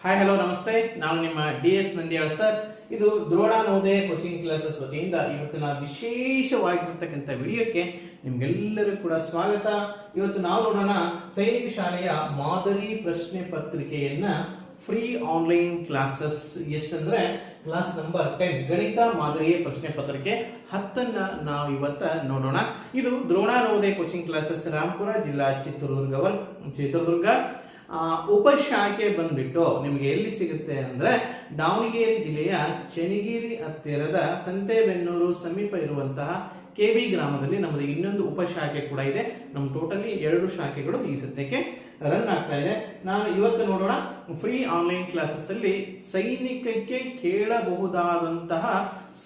Hi hello ನಮಸ್ತೆ. ನಾನು ನಿಮ್ಮ DS ನಂದಿಯಾಳ್ ಸರ್. ಇದು ದ್ರೋಣ ನವೋದಯ ಕೋಚಿಂಗ್ ಕ್ಲಾಸಸ್ ವತಿಯಿಂದ ಇವತ್ತಿನ ವಿಶೇಷವಾಗಿರ್ತಕ್ಕಂಥ ವಿಡಿಯೋಕ್ಕೆ ನಿಮ್ಗೆಲ್ಲರಿಗೂ ಕೂಡ ಸ್ವಾಗತ. ಇವತ್ತು ನಾವು ನೋಡೋಣ ಸೈನಿಕ ಶಾಲೆಯ ಮಾದರಿ ಪ್ರಶ್ನೆ ಪತ್ರಿಕೆಯನ್ನ ಫ್ರೀ ಆನ್ಲೈನ್ ಕ್ಲಾಸಸ್ ಎಷ್ಟಂದ್ರೆ ಕ್ಲಾಸ್ ನಂಬರ್ 10 ಗಣಿತ ಮಾದರಿಯ ಪ್ರಶ್ನೆ ಪತ್ರಿಕೆ 10ನ್ನ ನಾವು ಇವತ್ತ ನೋಡೋಣ. ಇದು ದ್ರೋಣ ನವೋದಯ ಕೋಚಿಂಗ್ ಕ್ಲಾಸಸ್ ರಾಮಪುರ ಜಿಲ್ಲಾ ಚಿತ್ರದುರ್ಗ ಉಪಶಾಖೆ ಬಂದ್ಬಿಟ್ಟು ನಿಮಗೆ ಎಲ್ಲಿ ಸಿಗುತ್ತೆ ಅಂದ್ರೆ ದಾವಣಗೆರೆ ಜಿಲ್ಲೆಯ ಚೆನ್ನಗಿರಿ ಹತ್ತಿರದ ಸಂತೆಬೆನ್ನೂರು ಸಮೀಪ ಇರುವಂತಹ KB ಗ್ರಾಮದಲ್ಲಿ ನಮ್ಮದು ಇನ್ನೊಂದು ಉಪಶಾಖೆ ಕೂಡ ಇದೆ. ನಮ್ಮ ಟೋಟಲಿ 2 ಶಾಖೆಗಳು ಈ ಸದ್ಯಕ್ಕೆ ರನ್ ಆಗ್ತಾ ಇದೆ. ನಾನು ಇವತ್ತು ನೋಡೋಣ ಫ್ರೀ ಆನ್ಲೈನ್ ಕ್ಲಾಸಸ್ ಅಲ್ಲಿ ಸೈನಿಕಕ್ಕೆ ಕೇಳಬಹುದಾದಂತಹ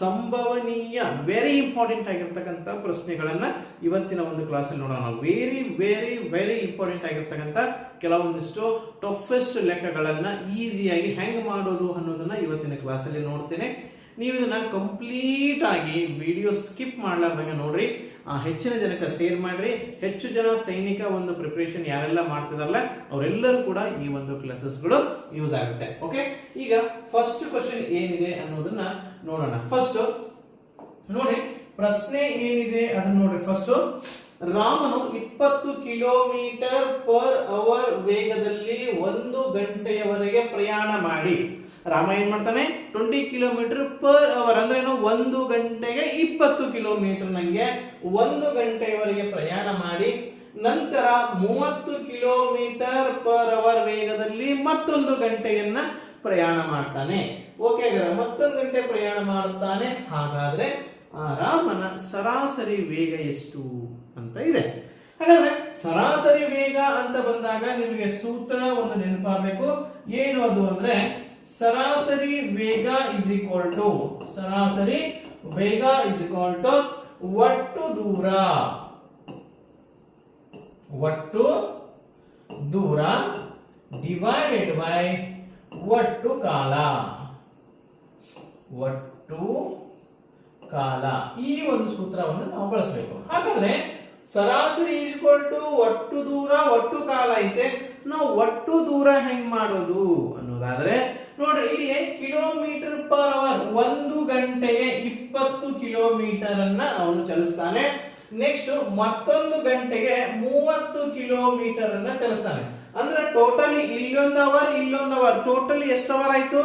ಸಂಭವನೀಯ ವೆರಿ ಇಂಪಾರ್ಟೆಂಟ್ ಆಗಿರ್ತಕ್ಕಂಥ ಪ್ರಶ್ನೆಗಳನ್ನ ಇವತ್ತಿನ ಒಂದು ಕ್ಲಾಸ್ ಅಲ್ಲಿ ನೋಡೋಣ. ವೆರಿ ವೆರಿ ವೆರಿ ಇಂಪಾರ್ಟೆಂಟ್ ಆಗಿರ್ತಕ್ಕಂಥ ಕೆಲವೊಂದಿಷ್ಟು ಟಫೆಸ್ಟ್ ಲೆಕ್ಕಗಳನ್ನ ಈಸಿಯಾಗಿ ಹೆಂಗ್ ಮಾಡೋದು ಅನ್ನೋದನ್ನ ಇವತ್ತಿನ ಕ್ಲಾಸ್ ಅಲ್ಲಿ ನೋಡ್ತೇನೆ. ನೀವು ಇದನ್ನ ಕಂಪ್ಲೀಟ್ ಆಗಿ ವಿಡಿಯೋ ಸ್ಕಿಪ್ ಮಾಡ್ಲಾರ್ದಂಗೆ ನೋಡ್ರಿ. ಹೆಚ್ಚಿನ ಜನಕ್ಕೆ ಶೇರ್ ಮಾಡ್ರಿ. ಹೆಚ್ಚು ಜನ ಸೈನಿಕ ಒಂದು ಪ್ರಿಪರೇಷನ್ ಯಾರೆಲ್ಲ ಮಾಡ್ತಿದಾರಲ್ಲ ಅವರೆಲ್ಲರೂ ಕೂಡ ಈ ಒಂದು ಕ್ಲಾಸಸ್ಗಳು ಯೂಸ್ ಆಗುತ್ತೆ. ಓಕೆ, ಈಗ ಫಸ್ಟ್ ಕ್ವಶನ್ ಏನಿದೆ ಅನ್ನೋದನ್ನ ನೋಡೋಣ. ಫಸ್ಟ್ ನೋಡಿ ಪ್ರಶ್ನೆ ಏನಿದೆ ಅದನ್ನ ನೋಡ್ರಿ. ಫಸ್ಟ್ ರಾಮನು 20 ಕಿಲೋಮೀಟರ್ ಪರ್ ಅವರ್ ವೇಗದಲ್ಲಿ 1 ಗಂಟೆಯವರೆಗೆ ಪ್ರಯಾಣ ಮಾಡಿ. ರಾಮ ಏನ್ ಮಾಡ್ತಾನೆ 20 ಕಿಲೋಮೀಟರ್ ಪರ್ ಅವರ್ ಅಂದ್ರೆ 1 ಗಂಟೆಗೆ 20 ಕಿಲೋಮೀಟರ್ ನಂಗೆ 1 ಗಂಟೆಯವರೆಗೆ ಪ್ರಯಾಣ ಮಾಡಿ ನಂತರ 30 ಕಿಲೋಮೀಟರ್ ಪರ್ ಅವರ್ ವೇಗದಲ್ಲಿ ಮತ್ತೊಂದು ಗಂಟೆಯನ್ನ ಪ್ರಯಾಣ ಮಾಡ್ತಾನೆ. ಓಕೆ, ಮತ್ತೊಂದು ಗಂಟೆ ಪ್ರಯಾಣ ಮಾಡುತ್ತಾನೆ. ಹಾಗಾದ್ರೆ ರಾಮನ ಸರಾಸರಿ ವೇಗ ಎಷ್ಟು ಅಂತ ಇದೆ. ಹಾಗಾದ್ರೆ ಸರಾಸರಿ ವೇಗ ಅಂತ ಬಂದಾಗ ನಿಮಗೆ ಸೂತ್ರ ಒಂದು ನೆನಪಾಗಬೇಕು. ಏನು ಅದು ಅಂದ್ರೆ ಸರಾಸರಿ ವೇಗ ಇಸ್ ಈಕ್ವಲ್ ಟು ಒಟ್ಟು ದೂರ ಡಿವೈಡೆಡ್ ಬೈ ಒಟ್ಟು ಕಾಲ. ಈ ಒಂದು ಸೂತ್ರವನ್ನು ನಾವು ಬಳಸಬೇಕು. ಹಾಗಾದ್ರೆ ಸರಾಸರಿ ಈಕ್ವಲ್ ಟು ಒಟ್ಟು ದೂರ ಒಟ್ಟು ಕಾಲ ಐತೆ. ನಾವು ಒಟ್ಟು ದೂರ ಹೆಂಗ್ ಮಾಡೋದು ಅನ್ನೋದಾದ್ರೆ ನೋಡ್ರಿ, ಇಲ್ಲಿ ಕಿಲೋಮೀಟರ್ ಪರ್ ಅವರ್ 1 ಗಂಟೆಗೆ 20 ಕಿಲೋಮೀಟರ್ ಅನ್ನ ಅವನು ಚಲಿಸ್ತಾನೆ. ನೆಕ್ಸ್ಟ್ ಮತ್ತೊಂದು ಗಂಟೆಗೆ 30 ಕಿಲೋಮೀಟರ್ ಅನ್ನ ಚಲಿಸ್ತಾನೆ. ಅಂದ್ರೆ ಟೋಟಲಿ ಇಲ್ಲೊಂದು ಅವರ್ ಟೋಟಲಿ ಎಷ್ಟು ಅವರ್ ಆಯ್ತು?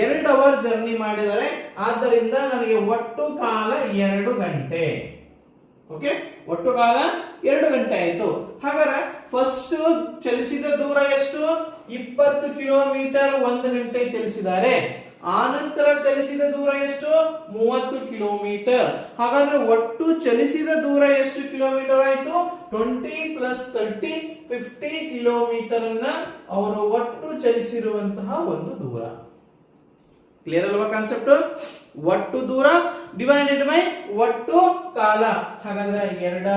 2 ಅವರ್ ಜರ್ನಿ ಮಾಡಿದರೆ. ಆದ್ದರಿಂದ ನನಗೆ ಒಟ್ಟು ಕಾಲ 2 ಗಂಟೆ. ಓಕೆ, ಒಟ್ಟು ಕಾಲ 2 ಗಂಟೆ ಆಯ್ತು. ಹಾಗಾದ್ರೆ ಫಸ್ಟ್ ಚಲಿಸಿದ ದೂರ ಎಷ್ಟು? 20 ಕಿಲೋಮೀಟರ್ 1 ಗಂಟೆ ಚಲಿಸಿದ್ದಾರೆ. ಆನಂತರ ಚಲಿಸಿದ ದೂರ ಎಷ್ಟು? 30 ಕಿಲೋಮೀಟರ್. ಹಾಗಾದ್ರೆ ಒಟ್ಟು ಚಲಿಸಿದ ದೂರ ಎಷ್ಟು ಕಿಲೋಮೀಟರ್ ಆಯ್ತು? 20 + 30 50 ಕಿಲೋಮೀಟರ್ ಅನ್ನ ಅವರು ಒಟ್ಟು ಚಲಿಸಿರುವಂತಹ ಒಂದು ದೂರ. ಕ್ಲಿಯರ್ ಅಲ್ವಾ ಕಾನ್ಸೆಪ್ಟ್? ಒಟ್ಟು ದೂರ ಡಿವೈಡೆಡ್ ಬೈ ಒಟ್ಟು ಕಾಲ. ಹಾಗಾದ್ರೆ 2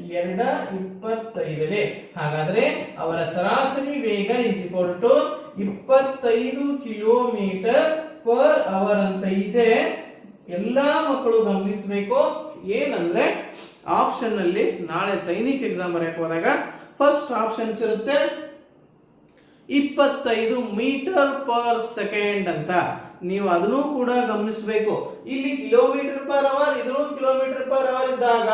25. ಹಾಗಾದ್ರೆ ಅವರ ಸರಾಸರಿ ವೇಗ is equal to 25 kilometre per hour ಅಂತ ಇದೆ. ಎಲ್ಲಾ ಮಕ್ಕಳು ಗಮನಿಸಬೇಕು. ಏನಂದ್ರೆ ಆಪ್ಷನ್ ನಲ್ಲಿ ನಾಳೆ ಸೈನಿಕ ಎಕ್ಸಾಮ್ ಬರೆಯಕ್ಕೆ ಹೋದಾಗ ಫಸ್ಟ್ ಆಪ್ಷನ್ಸ್ ಇರುತ್ತೆ 25 ಮೀಟರ್ ಪರ್ ಸೆಕೆಂಡ್ ಅಂತ. ನೀವು ಅದನ್ನು ಕೂಡ ಗಮನಿಸಬೇಕು. ಇಲ್ಲಿ ಕಿಲೋಮೀಟರ್ ಪರ್ ಅವರ್, ಇದು ಕಿಲೋಮೀಟರ್ ಪರ್ ಅವರ್ ಇದ್ದಾಗ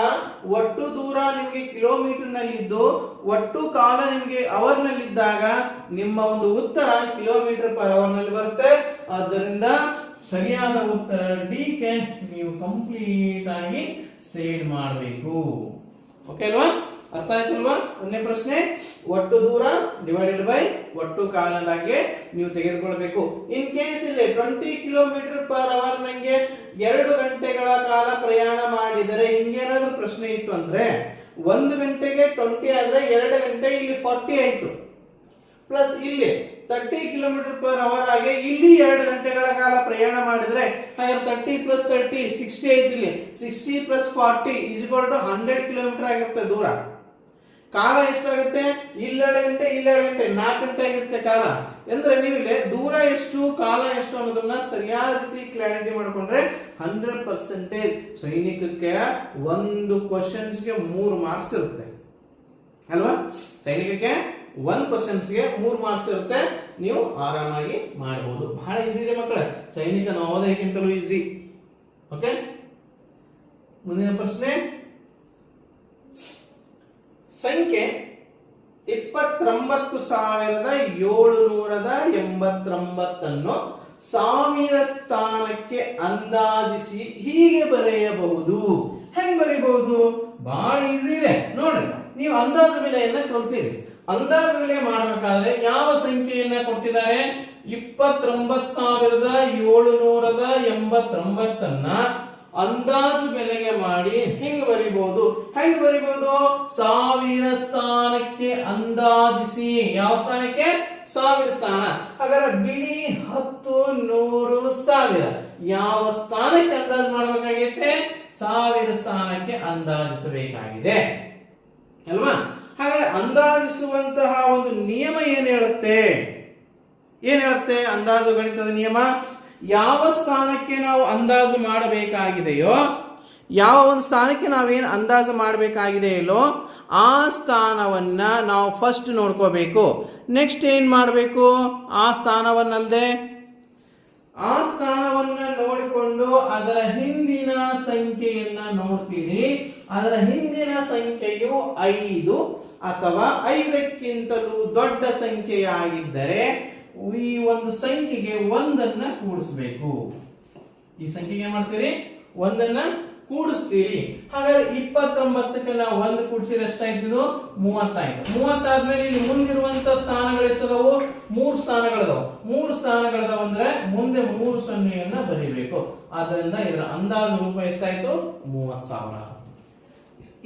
ಒಟ್ಟು ದೂರ ನಿಮಗೆ ಕಿಲೋಮೀಟರ್ ನಲ್ಲಿ ಇದ್ದು ಒಟ್ಟು ಕಾಲ ನಿಮಗೆ ಅವರ್ ನಲ್ಲಿ ಇದ್ದಾಗ ನಿಮ್ಮ ಒಂದು ಉತ್ತರ ಕಿಲೋಮೀಟರ್ ಪರ್ ಅವರ್ ನಲ್ಲಿ ಬರುತ್ತೆ. ಆದ್ದರಿಂದ ಸರಿಯಾದ ಉತ್ತರ ಡಿ ಗೆ ನೀವು ಕಂಪ್ಲೀಟ್ ಆಗಿ ಸೇಡ್ ಮಾಡಬೇಕು. ಓಕೆ ಅಲ್ವಾ? ಅರ್ಥ ಆಯ್ತಲ್ವಾ? ಒಂದೇ ಪ್ರಶ್ನೆ ಒಟ್ಟು ದೂರ ಡಿವೈಡೆಡ್ ಬೈ ಒಟ್ಟು ಕಾಲದಾಗೆ ನೀವು ತೆಗೆದುಕೊಳ್ಬೇಕು. ಇನ್ ಕೇಸ್ ಇಲ್ಲಿ 20 ಕಿಲೋಮೀಟರ್ ಪರ್ ಅವರ್ ನಂಗೆ 2 ಗಂಟೆಗಳ ಕಾಲ ಪ್ರಯಾಣ ಮಾಡಿದರೆ ಹಿಂಗೇನಾದ್ರೂ ಪ್ರಶ್ನೆ ಇತ್ತು ಅಂದ್ರೆ 1 ಗಂಟೆಗೆ 20 ಆದ್ರೆ 2 ಗಂಟೆ ಇಲ್ಲಿ 40 ಆಯ್ತು. ಪ್ಲಸ್ ಇಲ್ಲಿ 30 ಕಿಲೋಮೀಟರ್ ಪರ್ ಅವರ್ ಆಗಿ ಇಲ್ಲಿ 2 ಗಂಟೆಗಳ ಕಾಲ ಪ್ರಯಾಣ ಮಾಡಿದ್ರೆ ಹಾಗಾದ್ರೆ 30 + 30 60 ಆಯ್ತು. ಇಲ್ಲಿ 60 + 40 = 100 ಕಿಲೋಮೀಟರ್ ಆಗಿರುತ್ತೆ ದೂರ. ಕಾಲ ಎಷ್ಟಾಗುತ್ತೆ? ಇಲ್ಲಿ 2 ಗಂಟೆ, ಇಲ್ಲಿ 2 ಗಂಟೆ, 4 ಗಂಟೆ ಆಗಿರುತ್ತೆ ಕಾಲ. ಅಂದ್ರೆ ನೀವು ಇಲ್ಲಿ ದೂರ ಎಷ್ಟು ಕಾಲ ಎಷ್ಟು ಅನ್ನೋದನ್ನ ಸರಿಯಾದ ರೀತಿ ಕ್ಲಾರಿಟಿ ಮಾಡ್ಕೊಂಡ್ರೆ 100% ಸೈನಿಕಕ್ಕೆ ಒಂದು ಕ್ವಶನ್ಸ್ಗೆ 3 ಮಾರ್ಕ್ಸ್ ಇರುತ್ತೆ ಅಲ್ವಾ? ಸೈನಿಕಕ್ಕೆ ಒಂದು ಕ್ವಶನ್ಸ್ಗೆ 3 ಮಾರ್ಕ್ಸ್ ಇರುತ್ತೆ, ನೀವು ಆರಾಮಾಗಿ ಮಾಡಬಹುದು. ಬಹಳ ಈಸಿ ಇದೆ ಮಕ್ಕಳೇ, ಸೈನಿಕ ನವೋದಯಕ್ಕಿಂತಲೂ ಈಸಿ. ಓಕೆ, ಮುಂದಿನ ಪ್ರಶ್ನೆ ಸಂಖ್ಯೆ 29,789 ಸಾವಿರ ಸ್ಥಾನಕ್ಕೆ ಅಂದಾಜಿಸಿ ಹೀಗೆ ಬರೆಯಬಹುದು. ಹೆಂಗ್ ಬರೀಬಹುದು? ಬಹಳ ಈಸಿ ಇದೆ ನೋಡ್ರಿ. ನೀವು ಅಂದಾಜು ಬೆಲೆಯನ್ನ ಕಲ್ತೀರಿ. ಅಂದಾಜು ಬೆಲೆ ಮಾಡಬೇಕಾದ್ರೆ ಯಾವ ಸಂಖ್ಯೆಯನ್ನ ಕೊಟ್ಟಿದ್ದಾರೆ? 29,789 ಅಂದಾಜು ಬೆಲೆಗೆ ಮಾಡಿ ಹಿಂಗ್ ಬರಿಬಹುದು. ಹೆಂಗ್ ಬರಿಬಹುದು? ಸಾವಿರ ಸ್ಥಾನಕ್ಕೆ ಅಂದಾಜಿಸಿ. ಯಾವ ಸ್ಥಾನಕ್ಕೆ? ಸಾವಿರ ಸ್ಥಾನ. ಹಾಗಾದ್ರೆ ಬಿಡಿ 10, 100, 1000 ಯಾವ ಸ್ಥಾನಕ್ಕೆ ಅಂದಾಜು ಮಾಡಬೇಕಾಗೈತೆ? ಸಾವಿರ ಸ್ಥಾನಕ್ಕೆ ಅಂದಾಜಿಸಬೇಕಾಗಿದೆ ಅಲ್ವಾ? ಹಾಗಾದ್ರೆ ಅಂದಾಜಿಸುವಂತಹ ಒಂದು ನಿಯಮ ಏನ್ ಹೇಳುತ್ತೆ? ಅಂದಾಜು ಗಣಿತದ ನಿಯಮ, ಯಾವ ಸ್ಥಾನಕ್ಕೆ ನಾವು ಅಂದಾಜು ಮಾಡಬೇಕಾಗಿದೆಯೋ, ಯಾವ ಒಂದು ಸ್ಥಾನಕ್ಕೆ ನಾವೇನು ಅಂದಾಜು ಮಾಡಬೇಕಾಗಿದೆಯೋ ಆ ಸ್ಥಾನವನ್ನ ನಾವು ಫಸ್ಟ್ ನೋಡ್ಕೋಬೇಕು. ನೆಕ್ಸ್ಟ್ ಏನ್ ಮಾಡಬೇಕು? ಆ ಸ್ಥಾನವನ್ನಲ್ಲದೆ ಆ ಸ್ಥಾನವನ್ನ ನೋಡಿಕೊಂಡು ಅದರ ಹಿಂದಿನ ಸಂಖ್ಯೆಯನ್ನ ನೋಡ್ತೀರಿ. ಅದರ ಹಿಂದಿನ ಸಂಖ್ಯೆಯು 5 ಅಥವಾ 5ಕ್ಕಿಂತಲೂ ದೊಡ್ಡ ಸಂಖ್ಯೆಯಾಗಿದ್ದರೆ ಈ ಒಂದು ಸಂಖ್ಯೆಗೆ 1ಅನ್ನ ಕೂಡಿಸಬೇಕು. ಈ ಸಂಖ್ಯೆಗೆ ಏನ್ ಮಾಡ್ತೀರಿ? 1ಅನ್ನ ಕೂಡಿಸ್ತೀರಿ. ಹಾಗಾದ್ರೆ 29ಕ್ಕೆ ನಾವು 1 ಕೂಡಿಸಿದ್ರೆ ಎಷ್ಟಾಯ್ತು? 30 ಆಯ್ತು. 30 ಆದ್ಮೇಲೆ ಇಲ್ಲಿ ಮುಂದಿರುವಂತ ಸ್ಥಾನಗಳು ಎಷ್ಟದವು? 3 ಸ್ಥಾನಗಳದವು. 3 ಸ್ಥಾನಗಳದವ ಅಂದ್ರೆ ಮುಂದೆ 3 ಸೊನ್ನೆಯನ್ನ ಬರೀಬೇಕು. ಆದ್ರಿಂದ ಇದರ ಅಂದಾಜು ರೂಪ ಎಷ್ಟಾಯ್ತು? 30,000.